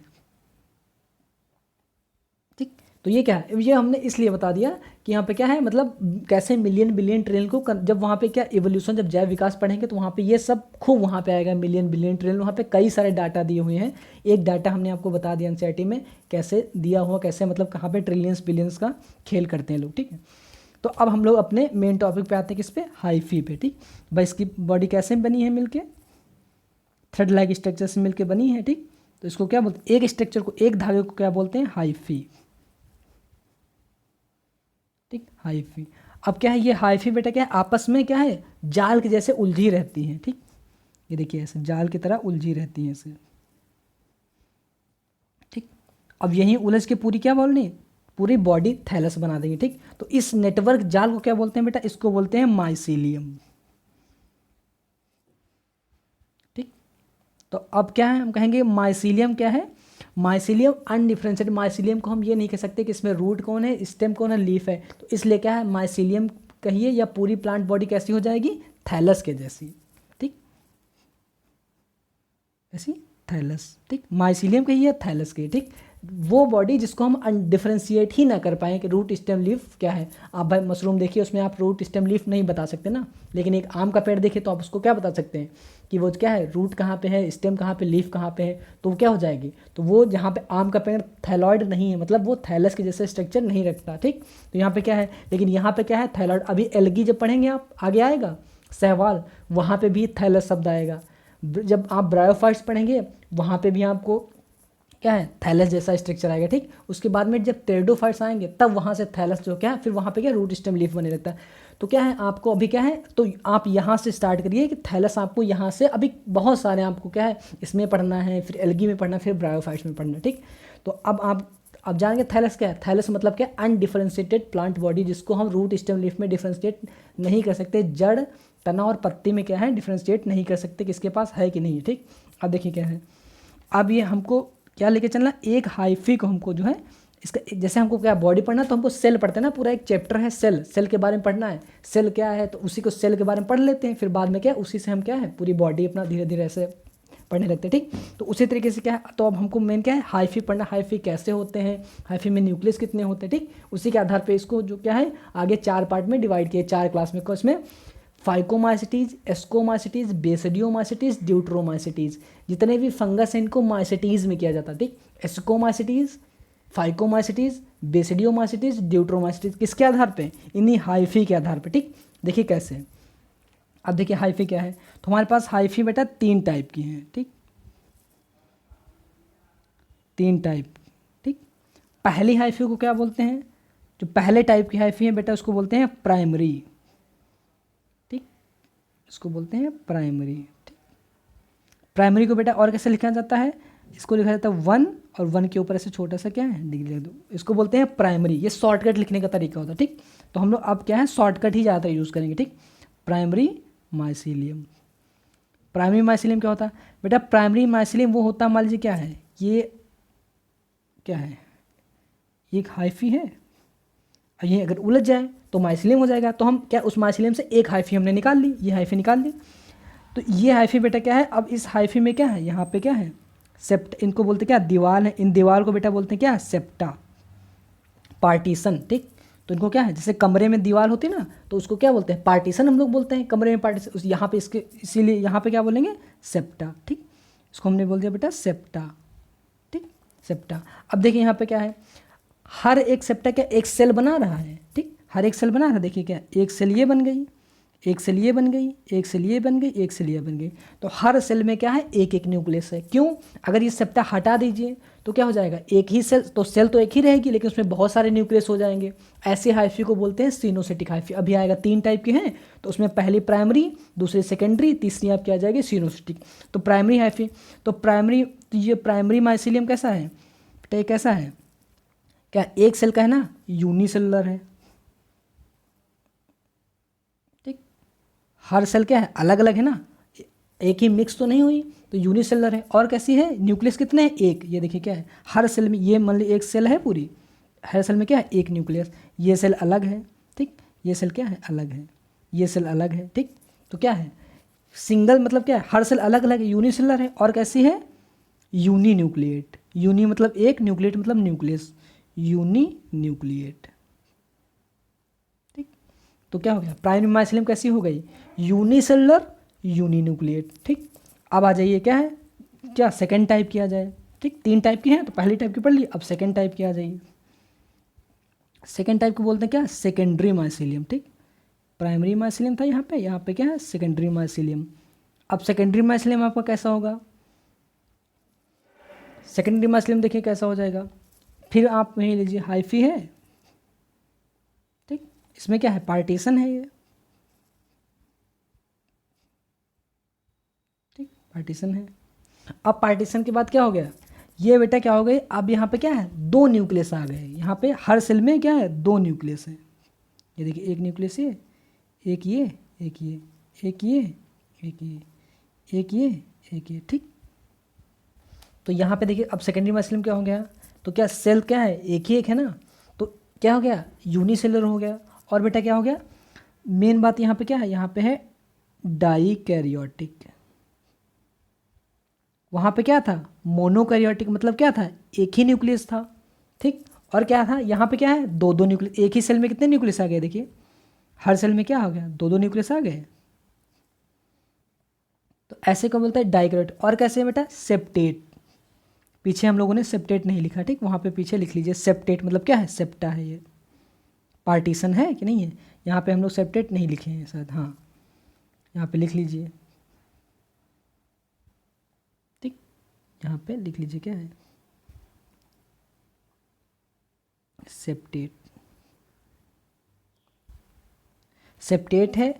ठीक। तो ये क्या है, ये हमने इसलिए बता दिया कि यहाँ पे क्या है, मतलब कैसे मिलियन, बिलियन, ट्रिलियन को जब वहाँ पे क्या इवोल्यूशन, जब जैव विकास पढ़ेंगे तो वहाँ पे ये सब खूब वहाँ पे आएगा, मिलियन, बिलियन, ट्रिलियन, वहाँ पे कई सारे डाटा दिए हुए हैं। एक डाटा हमने आपको बता दिया एनसीईआरटी में कैसे दिया हुआ, कैसे मतलब कहाँ पे ट्रिलियंस बिलियंस का खेल करते हैं लोग, ठीक है। तो अब हम लोग अपने मेन टॉपिक पे आते हैं, किस पे, हाइफी पे, ठीक। भाई इसकी बॉडी कैसे बनी है, मिलके थ्रेड लाइक स्ट्रक्चर से मिलके बनी है, ठीक। तो इसको क्या बोलते हैं, एक स्ट्रक्चर को, एक धागे को क्या बोलते हैं, हाइफी, ठीक, हाइफी। अब क्या है, ये हाइफी बेटा क्या है, आपस में क्या है, जाल के जैसे उलझी रहती हैं, ठीक। ये देखिए ऐसे जाल की तरह उलझी रहती हैं ऐसे, ठीक। अब यहीं उलझ के पूरी क्या बोलनी, पूरी बॉडी थैलस बना देंगे, ठीक। तो इस नेटवर्क जाल को क्या बोलते हैं बेटा, इसको बोलते हैं माइसीलियम, ठीक। तो अब क्या है, हम कहेंगे माइसीलियम क्या है, माइसीलियम अनडिफरेंशिएटेड। माइसीलियम को हम ये नहीं कह सकते कि इसमें रूट कौन है, स्टेम कौन है, लीफ है, तो इसलिए क्या है, माइसीलियम कहिए, या पूरी प्लांट बॉडी कैसी हो जाएगी, थैलस के जैसी, ठीक, ऐसी थैलस, ठीक। माइसीलियम कहिए, थैलस के, ठीक। वो बॉडी जिसको हम डिफ्रेंशिएट ही ना कर पाएँ कि रूट स्टेम लीफ क्या है। आप भाई मशरूम देखिए, उसमें आप रूट स्टेम लीफ नहीं बता सकते ना, लेकिन एक आम का पेड़ देखिए तो आप उसको क्या बता सकते हैं कि वो क्या है, रूट कहाँ पे है, स्टेम कहाँ पे, लीफ कहाँ पे है, तो वो क्या हो जाएगी। तो वो जहाँ पे आम का पेड़ थैलॉइड नहीं है, मतलब वो थैलस के जैसे स्ट्रक्चर नहीं रखता, ठीक। तो यहाँ पे क्या है, लेकिन यहाँ पे क्या है, थैलॉइड। अभी एल्गी जब पढ़ेंगे आप आगे आएगा सहवाल, वहाँ पे भी थैलस शब्द आएगा। जब आप ब्रायोफाइट्स पढ़ेंगे वहाँ पे भी आपको क्या है, थैलस जैसा स्ट्रक्चर आएगा, ठीक। उसके बाद में जब टेरिडोफाइट्स आएंगे तब वहाँ से थैलस जो क्या है, फिर वहाँ पे क्या रूट स्टेम लीफ बने रहता है। तो क्या है आपको अभी क्या है, तो आप यहाँ से स्टार्ट करिए कि थैलस आपको यहाँ से अभी बहुत सारे आपको क्या है इसमें पढ़ना है, फिर एल्गी में पढ़ना है, फिर ब्रायोफाइट्स में पढ़ना है, ठीक। तो अब जानेंगे थैलस क्या है। थैलस मतलब क्या, अनडिफरेंशिएटेड प्लांट बॉडी, जिसको हम रूट स्टेम लीफ में डिफरेंशिएट नहीं कर सकते, जड़ तना और पत्ती में क्या है डिफरेंशिएट नहीं कर सकते, किसके पास है कि नहीं, ठीक। अब देखिए क्या है, अब ये हमको क्या लेके चलना, एक हाइफी को हमको जो है इसका, जैसे हमको क्या बॉडी पढ़ना तो हमको सेल पढ़ते हैं ना, पूरा एक चैप्टर है सेल, सेल के बारे में पढ़ना है, सेल क्या है, तो उसी को सेल के बारे में पढ़ लेते हैं, फिर बाद में क्या उसी से हम क्या है पूरी बॉडी अपना धीरे धीरे ऐसे पढ़ने लगते हैं, ठीक। तो उसी तरीके से क्या है, तो अब हमको मेन क्या है हाइफी पढ़ना, हाइफी कैसे होते हैं, हाइफी में न्यूक्लियस कितने होते हैं, ठीक। उसी के आधार पर इसको जो क्या है आगे 4 पार्ट में डिवाइड किए, 4 क्लास में, उसमें फाइकोमाइसिटीज, एस्कोमाइसिटीज, बेसिडियोमाइसिटीज, ड्यूट्रोमाइसिटीज, जितने भी फंगस हैं इनको माइसिटीज में किया जाता है, ठीक। एस्कोमाइसिटीज, फाइकोमाइसिटीज, बेसिडियोमाइसिटीज, ड्यूट्रोमाइसिटीज, किसके आधार पे, इन्हीं हाइफी के आधार पे, ठीक। देखिए कैसे, अब देखिए हाइफी क्या है, तो हमारे पास हाइफी बेटा 3 टाइप की हैं, ठीक, 3 टाइप, ठीक। पहली हाइफी को क्या बोलते हैं, जो पहले टाइप की हाइफी है बेटा उसको बोलते हैं प्राइमरी, इसको बोलते हैं प्राइमरी, ठीक। प्राइमरी को बेटा और कैसे लिखा जाता है, इसको लिखा जाता है 1 और 1 के ऊपर ऐसे छोटा सा क्या है डिग्री लिख दो, इसको बोलते हैं प्राइमरी। ये शॉर्टकट लिखने का तरीका होता है, ठीक। तो हम लोग अब क्या है शॉर्टकट ही ज़्यादातर यूज़ करेंगे, ठीक। प्राइमरी माइसीलियम, प्राइमरी माइसीलियम क्या होता है बेटा, प्राइमरी माइसीलियम वो होता है, मान लीजिए क्या है, ये क्या है, ये एक हाइफी है, ये अगर उलझ जाए तो माइसिलियम हो जाएगा, तो हम क्या उस माइसिलियम से एक हाइफी हमने निकाल ली, ये हाइफी निकाल ली। तो ये हाइफी बेटा क्या है, अब इस हाइफी में क्या है, यहाँ पे क्या है सेप्ट, इनको बोलते क्या दीवार है, इन दीवार को बेटा बोलते हैं क्या सेप्टा, पार्टीशन, ठीक। तो इनको क्या है, जैसे कमरे में दीवार होती है ना तो उसको क्या बोलते हैं पार्टीशन, हम लोग बोलते हैं कमरे में पार्टीशन, यहाँ पे इसके इसीलिए यहाँ पे क्या बोलेंगे सेप्टा, ठीक। इसको हमने बोल दिया बेटा सेप्टा, ठीक, सेप्टा। अब देखिए यहाँ पे क्या है, हर एक सेप्टा क्या एक सेल बना रहा है, ठीक, हर एक सेल बना रहा है। देखिए क्या, एक सेल ये बन गई, एक सेल ये बन गई, एक सेल ये बन गई, एक सेल ये बन गई, तो हर सेल में क्या है एक एक न्यूक्लियस है। क्यों, अगर ये सेप्टा हटा दीजिए तो क्या हो जाएगा, एक ही सेल, तो सेल तो एक ही रहेगी लेकिन उसमें बहुत सारे न्यूक्लियस हो जाएंगे। ऐसे हाइफी को बोलते हैं सिनोसिटिक हाइफी। अभी आएगा 3 टाइप के हैं, तो उसमें पहली प्राइमरी, दूसरी सेकेंडरी, तीसरी आपकी आ जाएगी सिनोसिटिक। तो प्राइमरी हाइफी, तो प्राइमरी, तो ये प्राइमरी माइसिलियम कैसा है बेटा, ये कैसा है, क्या एक सेल का है ना, यूनिसेलुलर है, ठीक। हर सेल क्या है अलग अलग है ना, एक ही मिक्स तो नहीं हुई, तो यूनिसेलुलर है। और कैसी है, न्यूक्लियस कितने हैं, एक, ये देखिए क्या है हर सेल में, ये मान ली एक सेल है पूरी, हर सेल में क्या है एक न्यूक्लियस, ये सेल अलग है, ठीक, ये सेल क्या है अलग है, ये सेल अलग है, ठीक। तो क्या है सिंगल मतलब क्या है, हर सेल अलग अलग है, यूनिसेलुलर है। और कैसी है यूनी न्यूक्लिएट, यूनी मतलब एक, न्यूक्लिएट मतलब न्यूक्लियस, यूनी न्यूक्लिएट, ठीक। तो क्या हो गया, प्राइमरी माइसिलियम कैसी हो गई, यूनिसेलुलर यूनी न्यूक्लिएट, ठीक। अब आ जाइए क्या है, क्या सेकेंड टाइप की आ जाए, ठीक। 3 टाइप की है, तो पहली टाइप की पढ़ ली, अब सेकेंड टाइप की आ जाइए। सेकेंड टाइप को बोलते हैं क्या, सेकेंडरी माइसिलियम, ठीक। प्राइमरी माइसिलियम था यहाँ पे क्या है सेकेंडरी माइसिलियम। अब सेकेंडरी माइसिलियम आपका कैसा होगा, सेकेंडरी माइसिलियम देखिए कैसा हो जाएगा, फिर आप वही लीजिए हाइफी है, ठीक, इसमें क्या है पार्टीशन है ये, ठीक, पार्टीशन है। अब पार्टीशन के बाद क्या हो गया, ये बेटा क्या हो गई, अब यहाँ पे क्या है 2 न्यूक्लियस आ गए, यहाँ पे हर सेल में क्या है 2 न्यूक्लियस है, ये देखिए एक न्यूक्लियस ये, एक ये, एक ये, एक ये, एक ये, एक ये, एक ये, ठीक। तो यहाँ पे देखिए अब सेकेंडरी माइसिलियम क्या हो गया, तो क्या सेल क्या है एक ही एक है ना, तो क्या हो गया यूनिसेलुलर हो गया। और बेटा क्या हो गया, मेन बात यहाँ पे क्या है, यहाँ पे है डाई कैरियोटिक, वहाँ पे क्या था, मोनोकैरियोटिक मतलब क्या था, एक ही न्यूक्लियस था, ठीक। और क्या था, यहाँ पे क्या है, दो दो न्यूक्लियस, एक ही सेल में कितने न्यूक्लियस आ गए, देखिए हर सेल में क्या हो गया, दो दो न्यूक्लियस आ गए। तो ऐसे को बोलता है डाइकैरियोटिक। और कैसे है बेटा, सेप्टेट, पीछे हम लोगों ने सेप्टेट नहीं लिखा, ठीक, वहाँ पे पीछे लिख लीजिए सेप्टेट मतलब क्या है, सेप्टा है ये, पार्टीशन है कि नहीं है, यहाँ पे हम लोग सेप्टेट नहीं लिखे हैं शायद, हाँ यहाँ पे लिख लीजिए, ठीक, यहाँ पे लिख लीजिए क्या है, सेप्टेट, सेप्टेट है,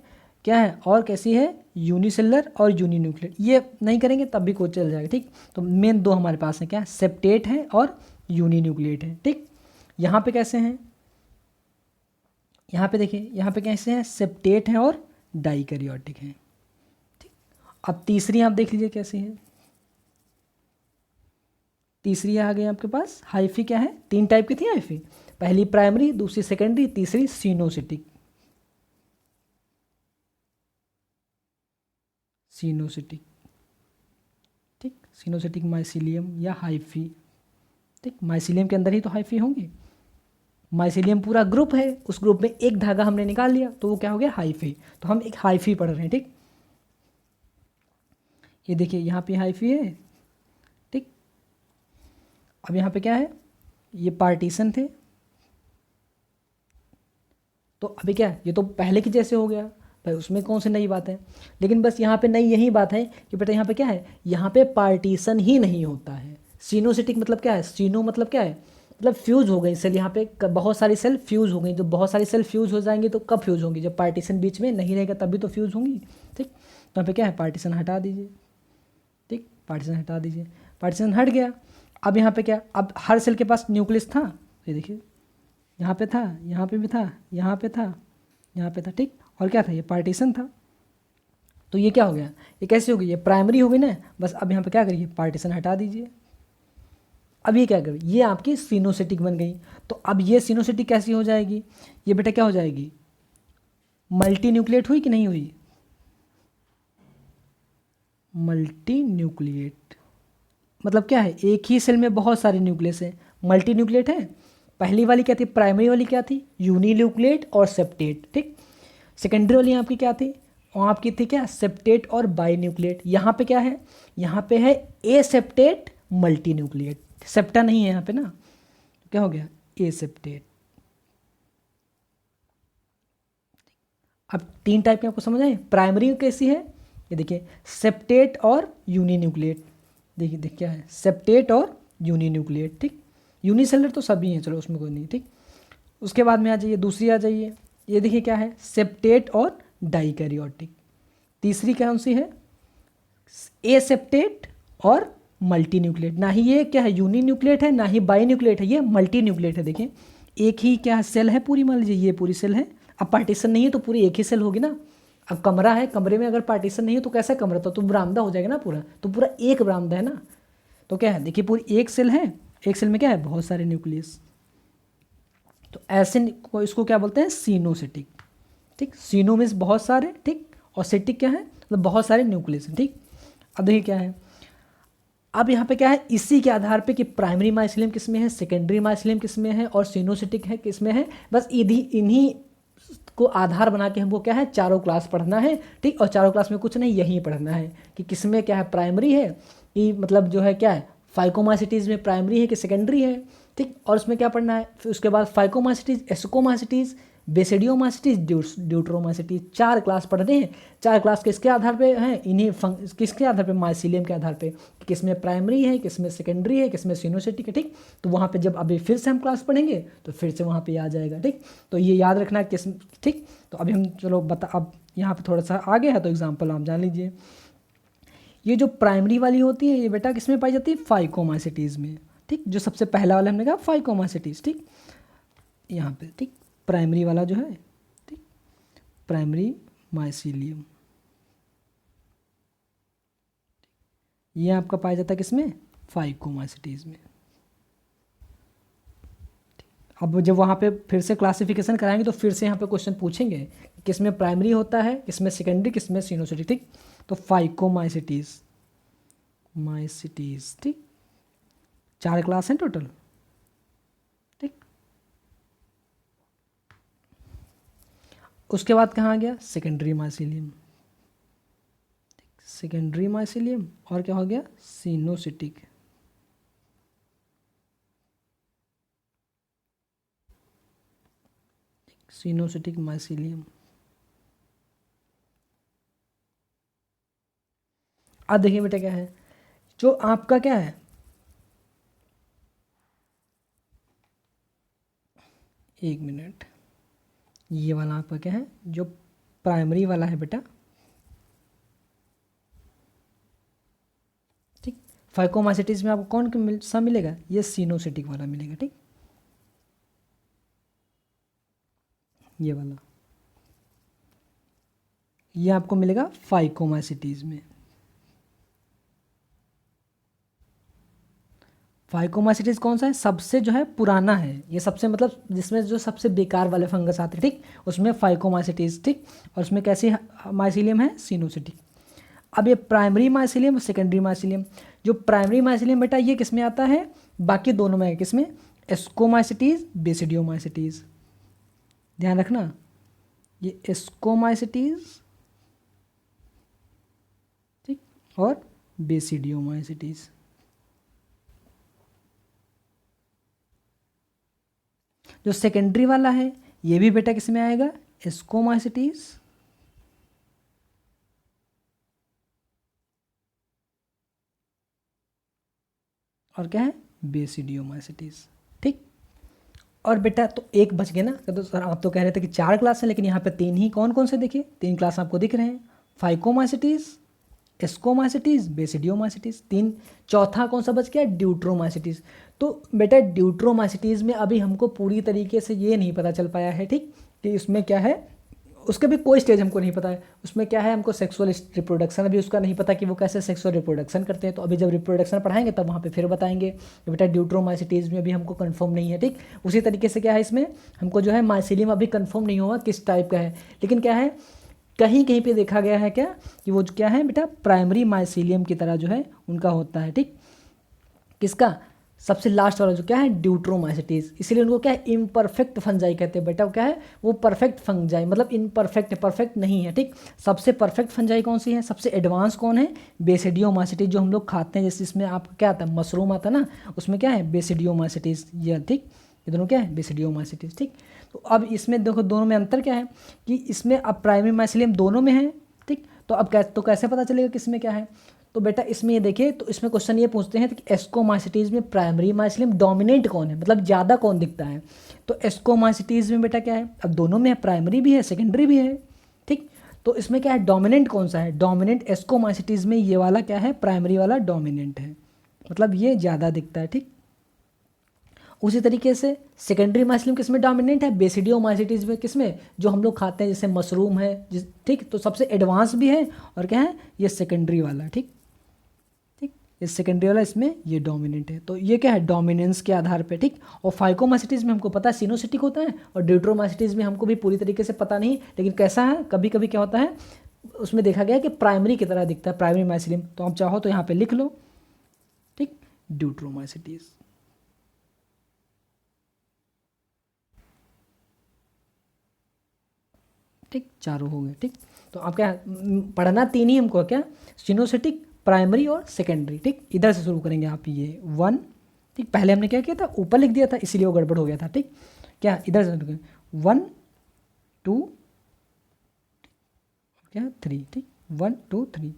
क्या है, और कैसी है, यूनिसेलुलर और यूनिन्यूक्लियर, ये नहीं करेंगे तब भी कोई चल जाएगा, ठीक। तो मेन दो हमारे पास है, क्या है, सेप्टेट है और यूनिन्यूक्लिएट है, ठीक। यहाँ पे कैसे हैं, यहाँ पे देखिए, यहाँ पे कैसे हैं, सेप्टेट हैं और डाइकैरियोटिक हैं, ठीक। अब तीसरी आप देख लीजिए कैसी है, तीसरी आ गई आपके पास हाइफी, क्या है, तीन टाइप की थी हाइफी, पहली प्राइमरी, दूसरी सेकेंडरी, तीसरी सिनोसिटिक, सिनोसिटिक, ठीक, सिनोसिटिक माइसिलियम या हाइफी, ठीक, माइसिलियम के अंदर ही तो हाइफी होंगे, माइसिलियम पूरा ग्रुप है, उस ग्रुप में एक धागा हमने निकाल लिया तो वो क्या हो गया, हाइफी, तो हम एक हाइफी पढ़ रहे हैं, ठीक। ये देखिए यहाँ पे हाइफी है, ठीक। अब यहाँ पे क्या है, ये पार्टीशन थे, तो अभी क्या है, ये तो पहले की जैसे हो गया भाई, उसमें कौन सी नई बात है, लेकिन बस यहाँ पे नई यही बात है कि बेटा यहाँ पे क्या है, यहाँ पे पार्टीशन ही नहीं होता है। सीनोसिटिक मतलब क्या है, सीनो मतलब क्या है, मतलब फ्यूज हो गई सेल, यहाँ पे बहुत सारी सेल फ्यूज हो गई, तो बहुत सारी सेल फ्यूज हो जाएंगी तो कब फ्यूज होंगी, जब पार्टीशन बीच में नहीं रहेगा तभी तो फ्यूज होंगी, ठीक। तो यहाँ पे क्या है, पार्टीशन हटा दीजिए, ठीक, पार्टीशन हटा दीजिए, पार्टीशन हट गया। अब यहाँ पे क्या, अब हर सेल के पास न्यूक्लियस था, ये देखिए यहाँ पे था, यहाँ पे भी था, यहाँ पे था, यहाँ पे था, ठीक। और क्या था, ये पार्टीशन था, तो ये क्या हो गया, ये कैसे हो गई, ये प्राइमरी हो गई ना, बस अब यहाँ पे क्या करिए, पार्टीशन हटा दीजिए। अब ये क्या करें, ये आपकी सिनोसिटिक बन गई, तो अब ये सिनोसिटिक कैसी हो जाएगी, ये बेटा क्या हो जाएगी, मल्टी न्यूक्लिएट हुई कि नहीं हुई, मल्टी न्यूक्लिएट मतलब क्या है, एक ही सेल में बहुत सारे न्यूक्लियस है, मल्टी न्यूक्लिएट है। पहली वाली क्या थी, प्राइमरी वाली क्या थी, यूनिन्यूक्लिएट और सेप्टेट, ठीक। सेकेंडरी वाली आपकी क्या थी, और आपकी थी क्या, सेप्टेट और बाई न्यूक्लिएट। यहाँ पे क्या है, यहाँ पे है ए सेप्टेट मल्टी न्यूक्लिएट, सेप्टा नहीं है यहाँ पे ना, क्या हो गया, ए सेप्टेट। अब तीन टाइप की आपको समझ आए, प्राइमरी कैसी है, ये देखिए सेप्टेट और यूनिन्यूक्लिएट, देखिए देख क्या है, सेप्टेट और यूनिन्यूक्लिएट, ठीक। यूनिसेलुलर तो सभी हैं, चलो उसमें कोई नहीं, ठीक। उसके बाद में आ जाइए, दूसरी आ जाइए, ये देखिए क्या है, सेप्टेट और डाइकैरियोटिक। तीसरी कौन सी है, ए सेप्टेट और मल्टी न्यूक्लिएट, ना ही ये क्या है यूनिन्यूक्लिएट है, ना ही बाई न्यूक्लिएट है, ये मल्टी न्यूक्लिएट है। देखिए एक ही क्या सेल है पूरी, मान लीजिए ये पूरी सेल है, अब पार्टीशन नहीं है तो पूरी एक ही सेल होगी ना। अब कमरा है, कमरे में अगर पार्टीशन नहीं है तो कैसा कमरा, तो बरामदा हो जाएगा ना पूरा, तो पूरा एक बरामदा है ना। तो क्या है, देखिए पूरी एक सेल है, एक सेल में क्या है, बहुत सारे न्यूक्लियस, तो ऐसे को इसको क्या बोलते हैं, सिनोसिटिक, ठीक। सिनो मीन्स बहुत सारे, ठीक, और सिटिक क्या है, मतलब बहुत सारे न्यूक्लियस, ठीक। अब देखिए क्या है, अब यहाँ पे क्या है, इसी के आधार पे कि प्राइमरी माइसिलियम किस में है, सेकेंडरी माइसिलियम किस में है और सिनोसिटिक है किस में है, बस इन्हीं को आधार बना के हमको क्या है, चारों क्लास पढ़ना है, ठीक। और चारों क्लास में कुछ नहीं, यही पढ़ना है कि किस में क्या है, प्राइमरी है कि मतलब जो है क्या है, फाइकोमाइसिटीज़ में प्राइमरी है कि सेकेंडरी है, ठीक। और उसमें क्या पढ़ना है, फिर उसके बाद फाइकोमाइसिटीज़, एस्कोमाइसिटीज़, बेसिडियोमाइसिटीज़, ड्यूट्रोमाइसिटीज़, चार क्लास पढ़ने हैं। चार क्लास किसके आधार पे हैं, इन्हीं किसके आधार पे, माइसिलियम के आधार पे, किस में प्राइमरी है, किस में सेकेंडरी है, किस में सिनोसिटिक है, ठीक। तो वहाँ पे जब अभी फिर से हम क्लास पढ़ेंगे तो फिर से वहाँ पे आ जाएगा, ठीक। तो ये याद रखना किस, ठीक। तो अभी हम चलो अब यहाँ पे थोड़ा सा आगे है तो एग्जाम्पल आप जान लीजिए। ये जो प्राइमरी वाली होती है ये बेटा किस में पाई जाती है, फाइकोमाइसिटीज़ में, ठीक। जो सबसे पहला वाला हमने कहा फाइकोमाइसिटीज़, ठीक, यहाँ पे, ठीक। प्राइमरी वाला जो है, ठीक, प्राइमरी माइसिलियम, ये आपका पाया जाता है किसमें, फाइकोमाइसिटीज़ में। अब जब वहाँ पे फिर से क्लासिफिकेशन कराएंगे तो फिर से यहाँ पे क्वेश्चन पूछेंगे किस में प्राइमरी होता है, किस में सेकेंडरी, किस में सिनोसिटिक, ठीक। तो फाइकोमाइसिटीज़ माइसिटीज। ठीक, 4 क्लास हैं टोटल। ठीक, उसके बाद कहाँ आ गया, सेकेंडरी माइसिलियम। सेकेंडरी माइसिलियम और क्या हो गया, सिनोसिटिक। सिनोसिटिक माइसिलियम। अब देखिए बेटा क्या है, जो आपका क्या है, एक मिनट, ये वाला आपका क्या है, जो प्राइमरी वाला है बेटा, ठीक, फाइकोमाइसिटीज में आपको कौन सा मिलेगा, ये सिनोसिटिक वाला मिलेगा। ठीक, ये वाला, ये आपको मिलेगा फाइकोमाइसिटीज में। फाइकोमाइसिटीज कौन सा है, सबसे जो है पुराना है, ये सबसे मतलब जिसमें जो सबसे बेकार वाले फंगस आते हैं, ठीक, उसमें फाइकोमाइसिटीज। ठीक, और उसमें कैसी माइसिलियम है, सिनोसिटिक। अब ये प्राइमरी माइसिलियम और सेकेंडरी माइसिलियम, जो प्राइमरी माइसिलियम बेटा ये किस में आता है, बाकी दोनों में है, किसमें, एस्कोमाइसिटीज, बेसिडियोमाइसिटीज। ध्यान रखना, ये एस्कोमाइसिटीज, ठीक, और बेसिडियोमाइसिटीज। जो सेकेंडरी वाला है ये भी बेटा किस में आएगा, एस्कोमाइसिटीज, और क्या है, बेसिडियोमाइसिटीज। ठीक, और बेटा तो एक बच गए ना, तो सर आप तो कह रहे थे कि 4 क्लास है, लेकिन यहाँ पे 3 ही, कौन कौन से देखिए, 3 क्लास आपको दिख रहे हैं, फाइकोमाइसिटीज, एस्कोमाइसिटीज, बेसिडियोमाइसिटीज, 3। चौथा कौन सा बच गया, ड्यूट्रोमाइसिटीज। तो बेटा ड्यूट्रोमाइसिटीज में अभी हमको पूरी तरीके से ये नहीं पता चल पाया है, ठीक, कि उसमें क्या है, उसके भी कोई स्टेज हमको नहीं पता है, उसमें क्या है, हमको सेक्सुअल रिप्रोडक्शन अभी उसका नहीं पता कि वो कैसे सेक्सुअल रिप्रोडक्शन करते हैं। तो अभी जब रिप्रोडक्शन पढ़ाएंगे तब वहाँ पे फिर बताएंगे कि बेटा ड्यूट्रोमाइसिटीज में अभी हमको कंफर्म नहीं है। ठीक, उसी तरीके से क्या है, इसमें हमको जो है माइसिलियम अभी कंफर्म नहीं हुआ किस टाइप का है, लेकिन क्या है, कहीं कहीं पे देखा गया है क्या, कि वो क्या है बेटा, प्राइमरी माइसिलियम की तरह जो है उनका होता है। ठीक, किसका, सबसे लास्ट वाला जो क्या है, ड्यूट्रोमाइसिटीज, इसीलिए उनको क्या है, इम्परफेक्ट फंजाई कहते हैं बेटा। वो क्या है, वो परफेक्ट फंजाई, मतलब इम्परफेक्ट, परफेक्ट नहीं है। ठीक, सबसे परफेक्ट फंजाई कौन सी है, सबसे एडवांस कौन है, बेसिडियोमाइसिटीज, जो हम लोग खाते हैं, जैसे इसमें आपका क्या आता है, मशरूम आता है ना, उसमें क्या है, बेसिडियोमाइसिटीज, ये। ठीक, ये दोनों क्या है, बेसिडियोमाइसिटीज। ठीक, तो अब इसमें देखो दोनों में अंतर क्या है, कि इसमें अब प्राइमरी माइसिलियम दोनों में है। ठीक, तो अब कैसे पता चलेगा किसमें क्या है, तो बेटा इसमें ये देखिए, तो इसमें क्वेश्चन ये पूछते हैं कि एस्कोमाइसिटीज में प्राइमरी माइसिलियम डोमिनेंट कौन है, मतलब ज़्यादा कौन दिखता है। तो एस्कोमाइसिटीज में बेटा क्या है, अब दोनों में है, प्राइमरी भी है सेकेंडरी भी है। ठीक, तो इसमें क्या है, डोमिनेंट कौन सा है, डोमिनेंट एस्कोमाइसिटीज में ये वाला क्या है, प्राइमरी वाला डोमिनेंट है, मतलब ये ज़्यादा दिखता है। ठीक, उसी तरीके से सेकेंडरी माइसिलियम किसमें डोमिनेंट है, बेसिडियोमाइसिटीज में, किसमें, जो हम लोग खाते हैं जैसे मशरूम है ठीक, तो सबसे एडवांस भी है, और क्या है, ये सेकेंडरी वाला। ठीक, ये सेकेंडरी वाला, इसमें ये डोमिनेंट है। तो ये क्या है, डोमिनेंस के आधार पे। ठीक, और फाइकोमाइसिटीज में हमको पता है सिनोसिटिक होता है, और ड्यूट्रोमाइसिटीज में हमको भी पूरी तरीके से पता नहीं, लेकिन कैसा है, कभी कभी क्या होता है, उसमें देखा गया कि प्राइमरी की तरह दिखता है, प्राइमरी माइसिलियम। तो आप चाहो तो यहाँ पे लिख लो, ठीक, ड्यूट्रोमाइसिटीज। ठीक, चारों हो गए। ठीक, तो आप क्या पढ़ना, 3 ही हमको क्या, सिनोसिटिक, प्राइमरी और सेकेंडरी। ठीक, इधर से शुरू करेंगे आप, ये 1। ठीक, पहले हमने क्या किया था, ऊपर लिख दिया था, इसीलिए वो गड़बड़ हो गया था। ठीक, क्या इधर से 1 2 क्या 3। ठीक, 1 2 3,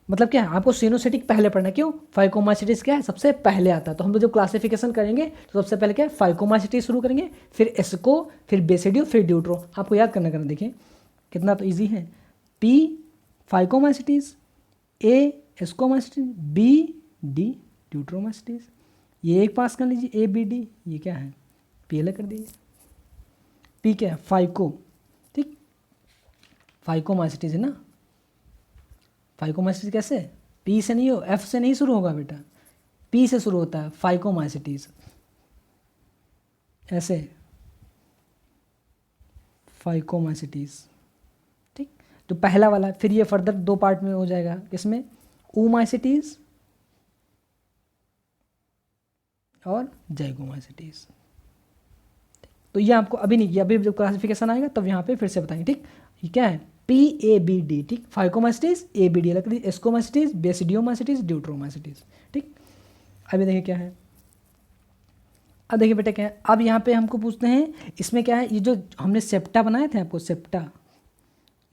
मतलब क्या है, आपको सिनोसिटिक पहले पढ़ना है, क्यों, फाइकोमाइसिटीज क्या है, सबसे पहले आता है। तो हम लोग जब क्लासिफिकेशन करेंगे तो सबसे पहले क्या है, फाइकोमाइसिटीज शुरू करेंगे, फिर एस्को, फिर बेसिडियो, फिर ड्यूट्रो। आपको याद करना देखिए कितना तो ईजी है। पी फाइकोमाइसिटीज, ए एस्कोमाइसिटीज, बी डी ड्यूट्रोमाइसिटीज। ये एक पास कर लीजिए, ए बी डी, ये क्या है, पी अलग कर दीजिए। पी क्या है, फाइको। ठीक, फाइकोमाइसिटीज है ना, फाइकोमाइसिटीज कैसे, पी से नहीं हो, एफ से नहीं शुरू होगा बेटा, पी से शुरू होता है, फाइकोमाइसिटीज ऐसे, फाइकोमाइसिटीज। ठीक, तो पहला वाला, फिर ये फर्दर 2 पार्ट में हो जाएगा, किसमें, ऊमाइसिटीज और जाइगोमाइसिटीज। तो ये आपको अभी नहीं किया, अभी जब क्लासिफिकेशन आएगा तब यहाँ पे फिर से बताएंगे, ठीक। ये क्या है, PABD, ठीक। फाइकोमाइसिटीज, ABD अलग, एस्कोमाइसिटीज, बेसिडियोमाइसिटीज, ड्यूट्रोमाइसिटीज, ठीक। अभी देखिए क्या है, अब देखिए बेटा क्या है, अब यहाँ पे हमको पूछते हैं इसमें क्या है, ये जो हमने सेप्टा बनाए थे आपको, सेप्टा,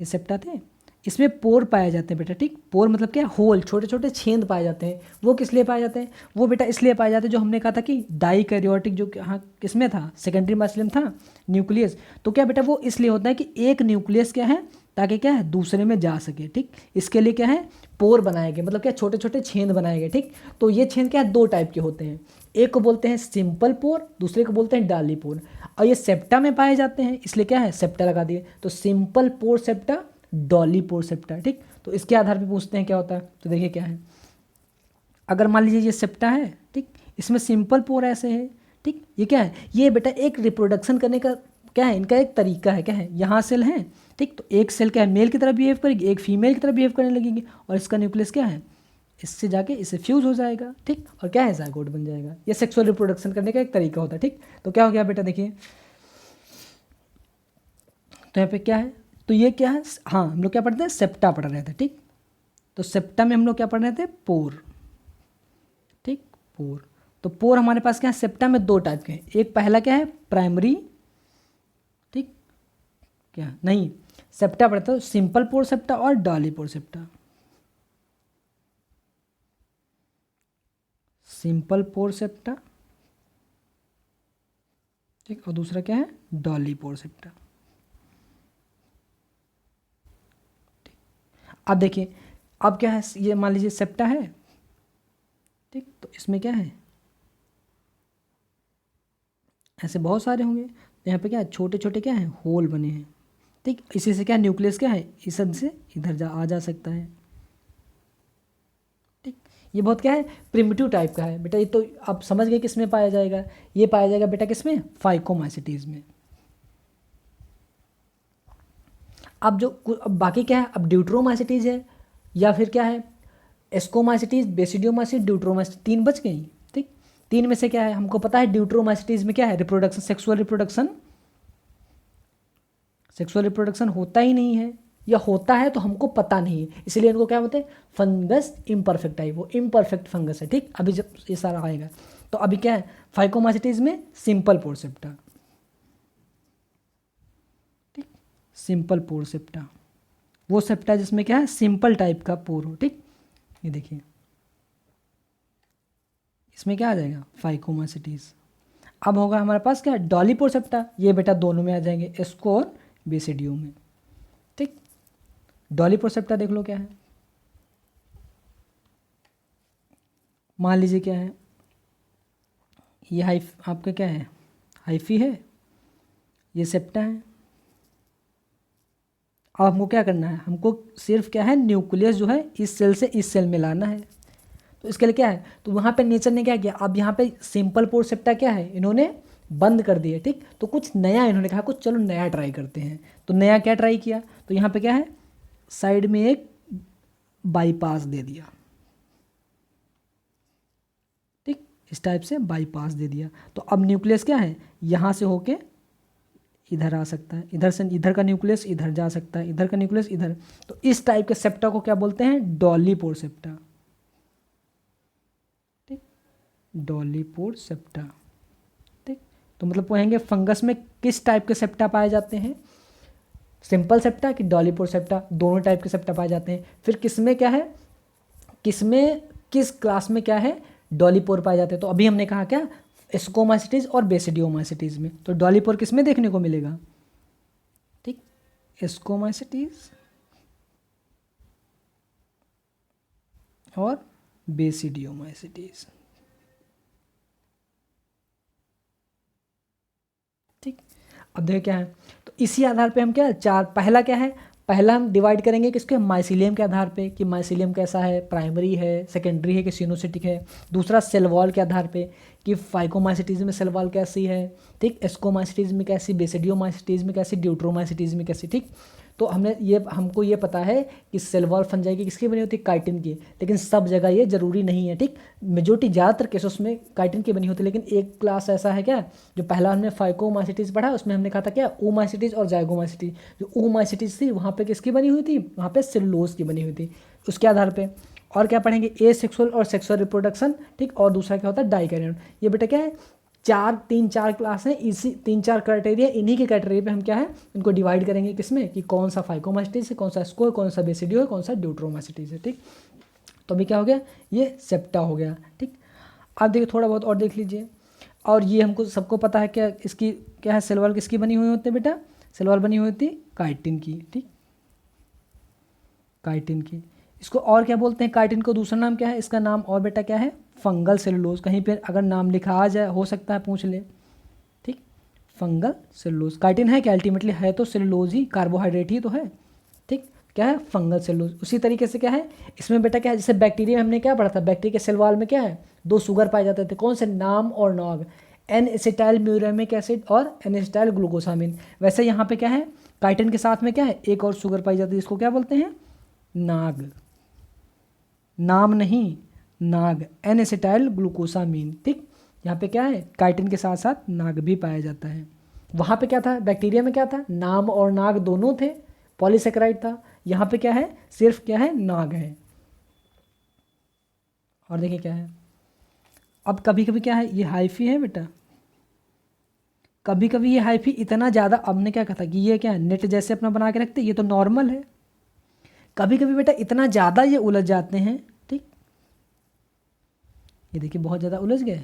ये सेप्टा थे, इसमें पोर पाए जाते हैं बेटा, ठीक। पोर मतलब क्या है, होल, छोटे छोटे छेद पाए जाते हैं। वो किस लिए पाए जाते हैं, वो बेटा इसलिए पाए जाते हैं, जो हमने कहा था कि डाइकैरियोटिक जो हाँ किसमें था, सेकेंडरी माइसिलियम था, न्यूक्लियस। तो क्या बेटा वो इसलिए होता है कि एक न्यूक्लियस क्या है, ताकि क्या है दूसरे में जा सके, ठीक। इसके लिए क्या है, पोर बनाए गए, मतलब क्या छोटे छोटे छेद बनाए गए, ठीक। तो ये छेद क्या है, दो टाइप के होते हैं, एक को बोलते हैं सिंपल पोर, दूसरे को बोलते हैं डाली पोर। और ये सेप्टा में पाए जाते हैं, इसलिए क्या है सेप्टा लगा दिए। तो सिंपल पोर सेप्टा, डॉली पोर सेप्टा, ठीक। तो इसके आधार पे पूछते हैं क्या होता है, तो देखिए क्या है, अगर मान लीजिए ये सेप्टा है, ठीक, इसमें सिंपल पोर ऐसे है, ठीक। ये क्या है, ये बेटा एक रिप्रोडक्शन करने का क्या है, इनका एक तरीका है, क्या है, यहाँ सेल है, ठीक। तो एक सेल क्या है, मेल की तरह बिहेव करेगी, एक फीमेल की तरह बिहेव करने लगेगी, और इसका न्यूक्लियस क्या है, इससे जाके इससे फ्यूज हो जाएगा, ठीक। और क्या है, जाइगोट बन जाएगा। ये सेक्सुअल रिप्रोडक्शन करने का एक तरीका होता है, ठीक। तो क्या हो गया बेटा, देखिए तो यहाँ पे क्या है, तो ये क्या है, हाँ हम लोग क्या पढ़ते हैं, सेप्टा पढ़ रहे थे, ठीक। तो सेप्टा में हम लोग क्या पढ़ रहे थे, पोर, ठीक, पोर। तो पोर हमारे पास क्या है, सेप्टा में दो टाइप के हैं, एक पहला क्या है, प्राइमरी, ठीक, क्या नहीं, सेप्टा पढ़ते हो सिंपल पोर सेप्टा और डॉली पोर सेप्टा, सिंपल पोर सेप्टा, ठीक, और दूसरा क्या है, डॉली पोर सेप्टा। अब देखिए, अब क्या है, ये मान लीजिए सेप्टा है, ठीक। तो इसमें क्या है, ऐसे बहुत सारे होंगे, तो यहाँ पे क्या है, छोटे छोटे क्या है, होल बने हैं, ठीक। इसी से क्या न्यूक्लियस क्या है, इस सब से इधर आ जा सकता है, ठीक। ये बहुत क्या है, प्रिमिटिव टाइप का है बेटा। ये तो आप समझ गए किस में पाया जाएगा, ये पाया जाएगा बेटा किसमें, फाइकोमाइसिटीज में। अब जो अब बाकी क्या है, अब ड्यूट्रोमाइसिटीज है, या फिर क्या है, एस्कोमाइसिटीज, बेसिडियोमाइसिस, ड्यूट्रोमाइसिस, तीन बच गई, ठीक। तीन में से क्या है, हमको पता है ड्यूट्रोमाइसिटीज में क्या है, reproduction, sexual reproduction, sexual reproduction होता ही नहीं है, या होता है तो हमको पता नहीं है, इसलिए इनको क्या बोलते हैं, फंगस इम्परफेक्ट टाइप, वो इम्परफेक्ट फंगस है, ठीक। अभी जब ये सारा आएगा तो अभी क्या है, फाइकोमाइसिटीज में सिंपल पोर सेप्टा, ठीक, सिंपल पोर सेप्टा, वो सेप्टा जिसमें क्या है, सिंपल टाइप का पोर हो, ठीक। ये देखिए इसमें क्या आ जाएगा, फाइकोमाइसिटीज। अब होगा हमारे पास क्या, डॉली पोर सेप्टा, ये बेटा दोनों में आ जाएंगे, एस्को और बेसिडियो में, ठीक। डॉली पोर सेप्टा देख लो क्या है, मान लीजिए क्या है, ये आपका क्या है, हाइफी है, ये सेप्टा है। अब हमको क्या करना है, हमको सिर्फ क्या है, न्यूक्लियस जो है इस सेल से इस सेल में लाना है। तो इसके लिए क्या है, तो वहाँ पे नेचर ने क्या किया, अब यहाँ पे सिंपल पोर सेप्टा क्या है, इन्होंने बंद कर दिए, ठीक। तो कुछ नया इन्होंने कहा, कुछ चलो नया ट्राई करते हैं। तो नया क्या ट्राई किया, तो यहाँ पे क्या है, साइड में एक बाईपास दे दिया, ठीक, इस टाइप से बाईपास दे दिया। तो अब न्यूक्लियस क्या है, यहाँ से होके इधर आ सकता है, इधर से इधर का न्यूक्लियस इधर जा सकता है, इधर का न्यूक्लियस इधर। तो इस टाइप के सेप्टा को क्या बोलते हैं, डॉली पोर सेप्टा, ठीक, डॉली पोर सेप्टा, ठीक। तो मतलब कहेंगे फंगस में किस टाइप के सेप्टा पाए जाते हैं, सिंपल सेप्टा कि डॉली पोर सेप्टा, दोनों टाइप के सेप्टा पाए जाते हैं। फिर किसमें क्या है, किसमें किस क्लास में क्या है, डॉली पोर पाए जाते हैं। तो अभी हमने कहा क्या, एस्कोमाइसिटीज और बेसिडियोमाइसिटीज में। तो डॉली पोर किस में देखने को मिलेगा, ठीक, एस्कोमाइसिटीज और बेसिडियोमाइसिटीज, ठीक। अब देखिए क्या है, तो इसी आधार पे हम क्या चार, पहला क्या है, पहला हम डिवाइड करेंगे किसके, माइसिलियम के आधार पे, कि माइसिलियम कैसा है, प्राइमरी है, सेकेंडरी है कि सिनोसिटिक है। दूसरा सेल वॉल के आधार पे, कि फाइकोमाइसिटीज में सेल वॉल कैसी है, ठीक, एस्कोमाइसिटीज में कैसी, बेसिडियोमाइसिटीज में कैसी, ड्यूट्रोमाइसिटीज में कैसी, ठीक। तो हमको ये पता है कि सेल वॉल फंजाई की किसकी बनी होती है, काइटिन की, लेकिन सब जगह ये ज़रूरी नहीं है, ठीक। मेजोरिटी ज़्यादातर केसेस में काइटिन की बनी होती है, लेकिन एक क्लास ऐसा है क्या, जो पहला हमने फाइकोमाइसिटीज पढ़ा, उसमें हमने कहा था क्या, ओमाइसिटीज और जाइगोमाइसिटीज। जो ओमाइसिटीज थी वहाँ पे किसकी बनी हुई थी, वहाँ पे सेलुलोज की बनी हुई थी। उसके आधार पे और क्या पढ़ेंगे, ए सेक्सुअल और सेक्सुअल रिप्रोडक्शन, ठीक। और दूसरा क्या होता है, डाइकैरियोन। ये बेटा क्या है, तीन चार क्लास है, इसी 3-4 क्राइटेरिया, इन्हीं के क्राइटेरिया पे हम क्या है इनको डिवाइड करेंगे किसमें, कि कौन सा फाइकोमाइसिटीज है, कौन सा स्को है, कौन सा बेसिडियो है, कौन सा ड्यूट्रोमाइसिटीज है, ठीक। तो अभी क्या हो गया, ये सेप्टा हो गया, ठीक। अब देखिए थोड़ा बहुत और देख लीजिए। और ये हमको सबको पता है क्या, इसकी क्या है, सेल वॉल किसकी बनी हुई होती है बेटा, सेल वॉल बनी हुई होती है काइटिन की, ठीक, काइटिन की। इसको और क्या बोलते हैं, काइटिन को दूसरा नाम क्या है, इसका नाम और बेटा क्या है, फंगल सेलुलोज। कहीं पे अगर नाम लिखा आ जाए, हो सकता है पूछ ले, ठीक। फंगल सेलुलोज, काइटिन है क्या, अल्टीमेटली है तो सेलुलोज ही, कार्बोहाइड्रेट ही तो है, ठीक। क्या है, फंगल सेलुलोज। उसी तरीके से क्या है, इसमें बेटा क्या है, जैसे बैक्टीरिया में हमने क्या पढ़ा था, बैक्टीरिया के सेल वॉल में क्या है, 2 शुगर पाए जाते थे, कौन से, नाम और नॉग, एन एसिटाइल म्यूरेमिक एसिड और एन एसिटाइल ग्लूकोसामिन। वैसे यहाँ पे क्या है, काइटिन के साथ में क्या है, एक और शुगर पाई जाती है, इसको क्या बोलते हैं, नाग, नाम नहीं, नाग, एन एसिटाइल ग्लूकोसामीन, ठीक। यहाँ पे क्या है, काइटिन के साथ साथ नाग भी पाया जाता है। वहाँ पे क्या था, बैक्टीरिया में क्या था, नाम और नाग दोनों थे, पॉलीसेकेराइड था। यहाँ पे क्या है, सिर्फ क्या है, नाग है। और देखिए क्या है, अब कभी कभी क्या है, ये हाइफी है बेटा, कभी कभी ये हाइफी इतना ज़्यादा, अब ने क्या कहा था कि ये क्या है, नेट जैसे अपना बना के रखते, ये तो नॉर्मल है। कभी कभी बेटा इतना ज़्यादा ये उलझ जाते हैं, ठीक, ये देखिए बहुत ज़्यादा उलझ गए।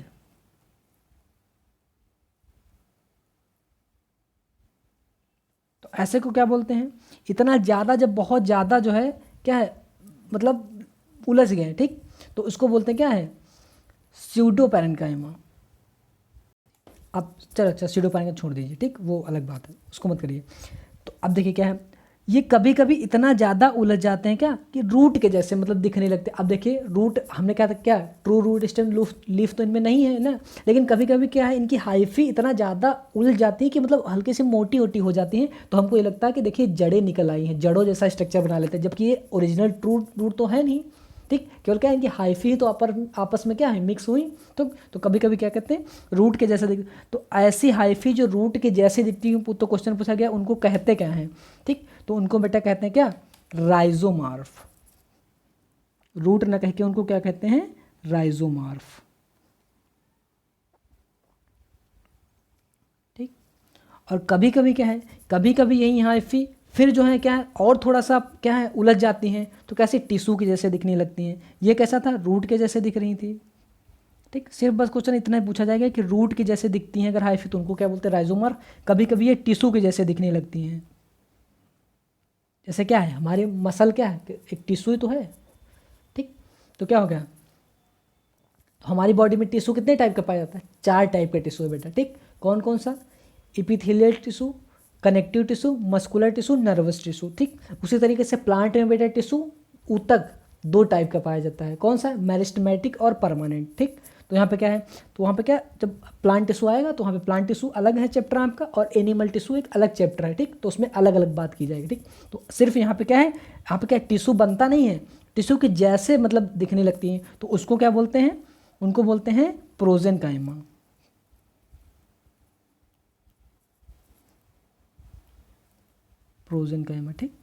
तो ऐसे को क्या बोलते हैं, इतना ज़्यादा, जब बहुत ज़्यादा जो है क्या है, मतलब उलझ गए, ठीक, तो उसको बोलते हैं क्या है, स्यूडो पैरेन्काइमा। अब चलो अच्छा, स्यूडो पैरेन्काइमा छोड़ दीजिए, ठीक, वो अलग बात है, उसको मत करिए। तो अब देखिए क्या है, ये कभी कभी इतना ज़्यादा उलझ जाते हैं क्या, कि रूट के जैसे मतलब दिखने लगते। अब देखिए रूट हमने कहा था क्या, ट्रू रूट स्टेम लीफ तो इनमें नहीं है ना, लेकिन कभी कभी क्या है, इनकी हाइफी इतना ज़्यादा उलझ जाती है कि मतलब हल्की सी मोटी मोटी हो जाती हैं, तो हमको ये लगता है कि देखिए जड़ें निकल आई हैं, जड़ों जैसा स्ट्रक्चर बना लेते हैं, जबकि ये ओरिजिनल ट्रू रूट तो है नहीं, ठीक। केवल क्या है, इनकी हाइफी ही तो आपस में क्या है, मिक्स हुई, तो कभी कभी क्या कहते हैं, रूट के जैसे दिख। तो ऐसी हाइफी जो रूट के जैसे दिखती है, तो क्वेश्चन पूछा गया उनको कहते क्या हैं, ठीक। तो उनको बेटा कहते हैं क्या, राइजोमार्फ। रूट ना कह के उनको क्या कहते हैं, राइजोमार्फ, ठीक। और कभी कभी क्या है, कभी कभी यही हाइफी फिर जो है क्या है, और थोड़ा सा क्या है, उलझ जाती हैं, तो कैसे टिश्यू के जैसे दिखने लगती हैं। ये कैसा था, रूट के जैसे दिख रही थी, ठीक। सिर्फ बस क्वेश्चन इतना ही पूछा जाएगा कि रूट के जैसे दिखती हैं अगर हाइफी, तो उनको क्या बोलते हैं, राइजोमर। कभी कभी ये टिश्यू के जैसे दिखने लगती हैं, जैसे क्या है, हमारे मसल क्या है, एक टिश्यू ही तो है, ठीक। तो क्या हो गया, तो हमारी बॉडी में टिश्यू कितने टाइप का पाया जाता है, 4 टाइप का टिश्यू है बेटा, ठीक। कौन कौन सा, epithelial tissue, connective tissue, muscular tissue, nervous tissue, ठीक। उसी तरीके से प्लांट में बेटा टिश्यू ऊतक 2 टाइप का पाया जाता है, कौन सा, मेरिस्टेमेटिक और परमानेंट, ठीक। तो यहाँ पे क्या है, तो वहाँ पे क्या, जब प्लांट टिश्यू आएगा तो वहाँ पे प्लांट टिश्यू अलग है चैप्टर आपका, और एनिमल टिश्यू एक अलग चैप्टर है, ठीक। तो उसमें अलग अलग बात की जाएगी, ठीक। तो सिर्फ यहाँ पे क्या है, यहाँ पे क्या टिश्यू बनता नहीं है, टिश्यू के जैसे मतलब दिखने लगती हैं, तो उसको क्या बोलते हैं, उनको बोलते हैं प्रोजेनकाइमा, प्रोजेनकाइमा, ठीक।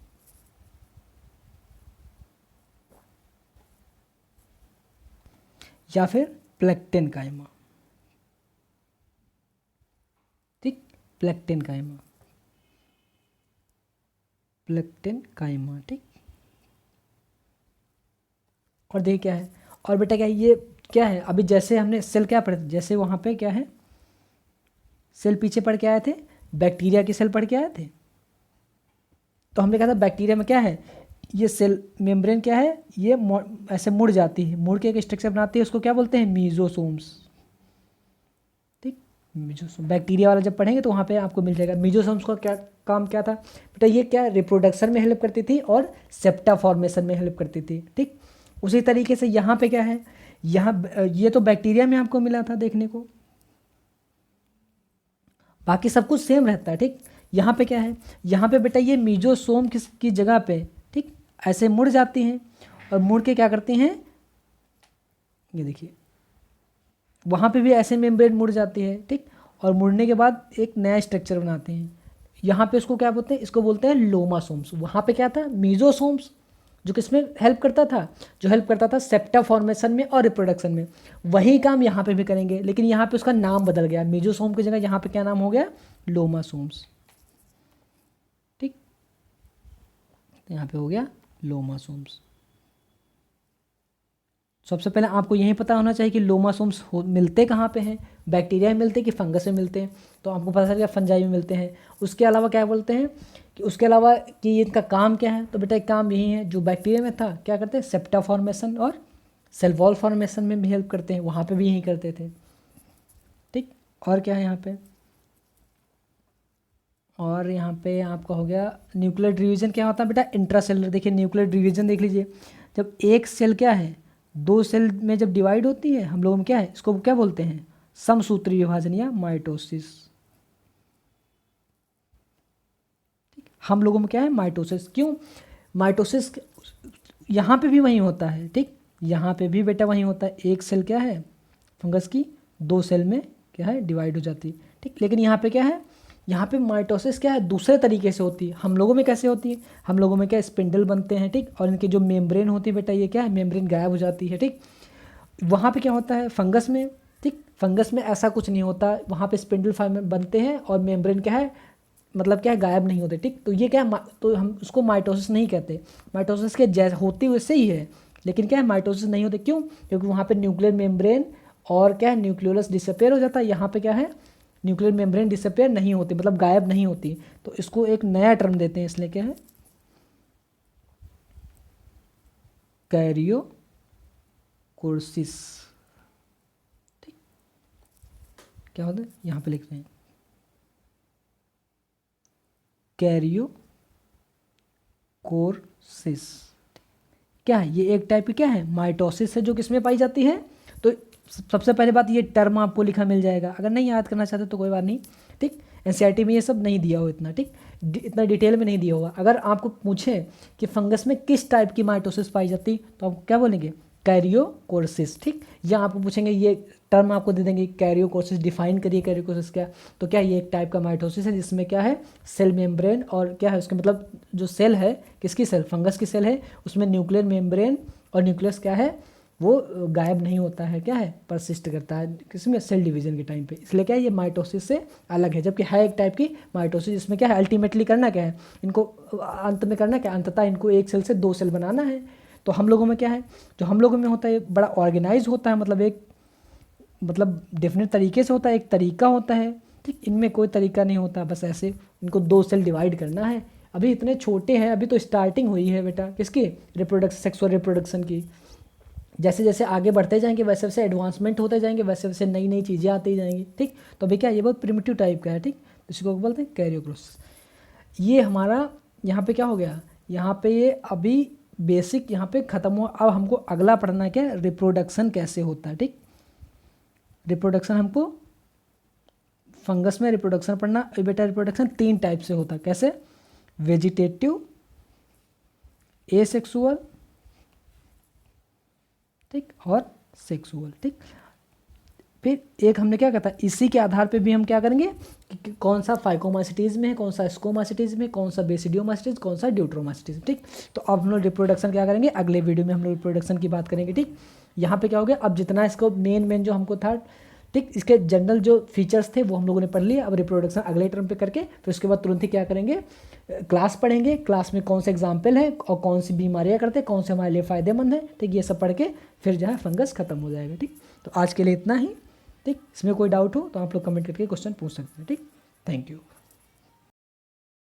या फिर प्लेक्टेनकाइमा, ठीक, प्लेक्टेनकाइमा, प्लेक्टेनकाइमा, ठीक। और देखिए क्या है, और बेटा क्या है, ये क्या है, अभी जैसे हमने सेल क्या पढ़े थे, जैसे वहाँ पे क्या है, सेल पीछे पढ़ के आए थे, बैक्टीरिया की सेल पढ़ के आए थे। तो हमने कहा था बैक्टीरिया में क्या है, ये सेल मेम्ब्रेन क्या है, ये ऐसे मुड़ जाती है, मुड़ के एक स्ट्रक्चर बनाती है, उसको क्या बोलते हैं, मीजोसोम्स, ठीक। मीजोसोम बैक्टीरिया वाला जब पढ़ेंगे तो वहाँ पे आपको मिल जाएगा। मीजोसोम्स का क्या काम क्या था बेटा, ये क्या रिप्रोडक्शन में हेल्प करती थी और सेप्टा फॉर्मेशन में हेल्प करती थी, ठीक। उसी तरीके से यहाँ पे क्या है, यहाँ ये तो बैक्टीरिया में आपको मिला था देखने को, बाकी सब कुछ सेम रहता है, ठीक। यहाँ पे क्या है, यहाँ पे बेटा ये मीजोसोम की जगह पे, ठीक, ऐसे मुड़ जाती हैं और मुड़ के क्या करती हैं, ये देखिए वहाँ पे भी ऐसे मेम्ब्रेन मुड़ जाती है, ठीक, और मुड़ने के बाद एक नया स्ट्रक्चर बनाते हैं। यहाँ पे इसको क्या बोलते हैं, इसको बोलते हैं लोमासोम्स। वहाँ पे क्या था, मीजोसोम्स, जो किसमें हेल्प करता था, जो हेल्प करता था सेप्टा फॉर्मेशन में और रिप्रोडक्शन में। वही काम यहाँ पे भी करेंगे, लेकिन यहाँ पे उसका नाम बदल गया, मीजोसोम की जगह यहाँ पे क्या नाम हो गया, लोमासोम्स, ठीक, यहाँ पे हो गया लोमासोम्स। सबसे पहले आपको यही पता होना चाहिए कि लोमासोम्स मिलते कहाँ पे हैं, बैक्टीरिया में मिलते हैं कि फंगस में मिलते हैं। तो आपको पता चल गया फंजाई में मिलते हैं। उसके अलावा क्या बोलते हैं कि उसके अलावा कि ये इनका काम क्या है, तो बेटा एक काम यही है जो बैक्टीरिया में था, क्या करते हैं, सेप्टा फॉर्मेशन और सेल वॉल फॉर्मेशन में भी हेल्प करते हैं, वहाँ पर भी यही करते थे, ठीक। और क्या है यहाँ पर, और यहाँ पे आपका हो गया न्यूक्लियर डिवीजन। क्या होता है बेटा, इंट्रासेलुलर। देखिए न्यूक्लियर डिवीजन देख लीजिए, जब एक सेल क्या है, दो सेल में जब डिवाइड होती है, हम लोगों में क्या है, इसको क्या बोलते हैं, समसूत्री विभाजन या माइटोसिस, ठीक। हम लोगों में क्या है, माइटोसिस। क्यों माइटोसिस, यहाँ पे भी वही होता है, ठीक, यहाँ पे भी बेटा वही होता है। एक सेल क्या है फंगस की, दो सेल में क्या है डिवाइड हो जाती है, ठीक। लेकिन यहाँ पे क्या है, यहाँ पे माइटोसिस क्या है, दूसरे तरीके से होती है। हम लोगों में कैसे होती है, हम लोगों में क्या स्पिंडल बनते हैं, ठीक, और इनकी जो मेम्ब्रेन होती है बेटा, ये क्या है, मेम्ब्रेन गायब हो जाती है, ठीक। वहाँ पे क्या होता है फंगस में, ठीक, फंगस में ऐसा कुछ नहीं होता, वहाँ पे स्पिंडल फाइबर बनते हैं और मेम्ब्रेन क्या है, मतलब क्या है, गायब नहीं होते, ठीक। तो ये क्या है, तो हम उसको माइटोसिस नहीं कहते। माइटोसिस के जैसे होती वैसे ही है, लेकिन क्या है, माइटोसिस नहीं होते। क्यों, क्योंकि वहाँ पे न्यूक्लियर मेम्ब्रेन और क्या है, न्यूक्लियोलस डिसअपेयर हो जाता है। यहाँ पे क्या है, न्यूक्लियर मेम्ब्रेन डिसअपेयर नहीं होती, मतलब गायब नहीं होती। तो इसको एक नया टर्म देते हैं, इसलिए क्या है, कैरियोकोर्सिस, ठीक। क्या होता है, यहाँ पे लिख रहे हैं कैरियोकोर्सिस। क्या है, ये एक टाइप की क्या है, माइटोसिस है, जो किसमें पाई जाती है। तो सबसे पहले बात, ये टर्म आपको लिखा मिल जाएगा। अगर नहीं याद करना चाहते तो कोई बात नहीं, ठीक। एनसीईआरटी में ये सब नहीं दिया हो इतना, ठीक, इतना डिटेल में नहीं दिया होगा। अगर आपको पूछे कि फंगस में किस टाइप की माइटोसिस पाई जाती, तो आप क्या बोलेंगे, कैरियोकोर्सिस, ठीक। या आपको पूछेंगे, ये टर्म आपको दे देंगे, कैरियोकोर्सिस डिफाइन करिए, कैरियोकोर्सिस क्या। तो क्या ये एक टाइप का माइटोसिस है जिसमें क्या है, सेल मेम्ब्रेन और क्या है उसके मतलब जो सेल है, किसकी सेल, फंगस की सेल है, उसमें न्यूक्लियर मेम्ब्रेन और न्यूक्लियस क्या है, वो गायब नहीं होता है, क्या है, परसिस्ट करता है किसमें, सेल डिवीजन के टाइम पे। इसलिए क्या है, ये माइटोसिस से अलग है। जबकि है एक टाइप की माइटोसिस जिसमें क्या है, अल्टीमेटली करना क्या है, इनको अंत में करना क्या, अंततः इनको एक सेल से दो सेल बनाना है। तो हम लोगों में क्या है, जो हम लोगों में होता है बड़ा ऑर्गेनाइज होता है, मतलब एक मतलब डेफिनेट तरीके से होता है, एक तरीका होता है, ठीक। इनमें कोई तरीका नहीं होता, बस ऐसे इनको दो सेल डिवाइड करना है। अभी इतने छोटे हैं, अभी तो स्टार्टिंग हुई है बेटा किसकी, रिप्रोडक्शन, सेक्सुअल रिप्रोडक्शन की। जैसे जैसे आगे बढ़ते जाएंगे वैसे वैसे एडवांसमेंट होते जाएंगे, वैसे वैसे नई नई चीज़ें आती जाएंगी, ठीक। तो अभी क्या, ये बहुत प्रिमिटिव टाइप का है, ठीक। इसको बोलते हैं कैरियोकोर्सिस। ये हमारा यहाँ पे क्या हो गया, यहाँ पे ये अभी बेसिक यहाँ पे ख़त्म हुआ। अब हमको अगला पढ़ना क्या है, रिप्रोडक्शन कैसे होता है, ठीक। रिप्रोडक्शन हमको फंगस में रिप्रोडक्शन पढ़ना। बेटा रिप्रोडक्शन तीन टाइप से होता है, कैसे, वेजिटेटिव, एसेक्सुअल, ठीक, और सेक्सुअल, ठीक। फिर एक हमने क्या कहता है, इसी के आधार पे भी हम क्या करेंगे कि कौन सा फाइकोमासिटीज में है, कौन सा स्कोमासिटीज में, कौन सा बेसिडियोमासिटीज, कौन सा ड्यूट्रोमासिटीज, ठीक। तो अब हम लोग रिप्रोडक्शन क्या करेंगे, अगले वीडियो में हम लोग रिप्रोडक्शन की बात करेंगे, ठीक। यहाँ पे क्या हो गया, अब जितना इसको मेन जो हमको था, ठीक, इसके जनरल जो फीचर्स थे वो हम लोगों ने पढ़ लिए। अब रिप्रोडक्शन अगले टर्म पे करके फिर उसके बाद तुरंत ही क्या करेंगे, क्लास पढ़ेंगे। क्लास में कौन से एग्जाम्पल है और कौन सी बीमारियाँ करते हैं, कौन से हमारे लिए फ़ायदेमंद है, ठीक। ये सब पढ़ के फिर जो है फंगस खत्म हो जाएगा, ठीक। तो आज के लिए इतना ही, ठीक। इसमें कोई डाउट हो तो आप लोग कमेंट करके क्वेश्चन पूछ सकते हैं, ठीक। Thank you.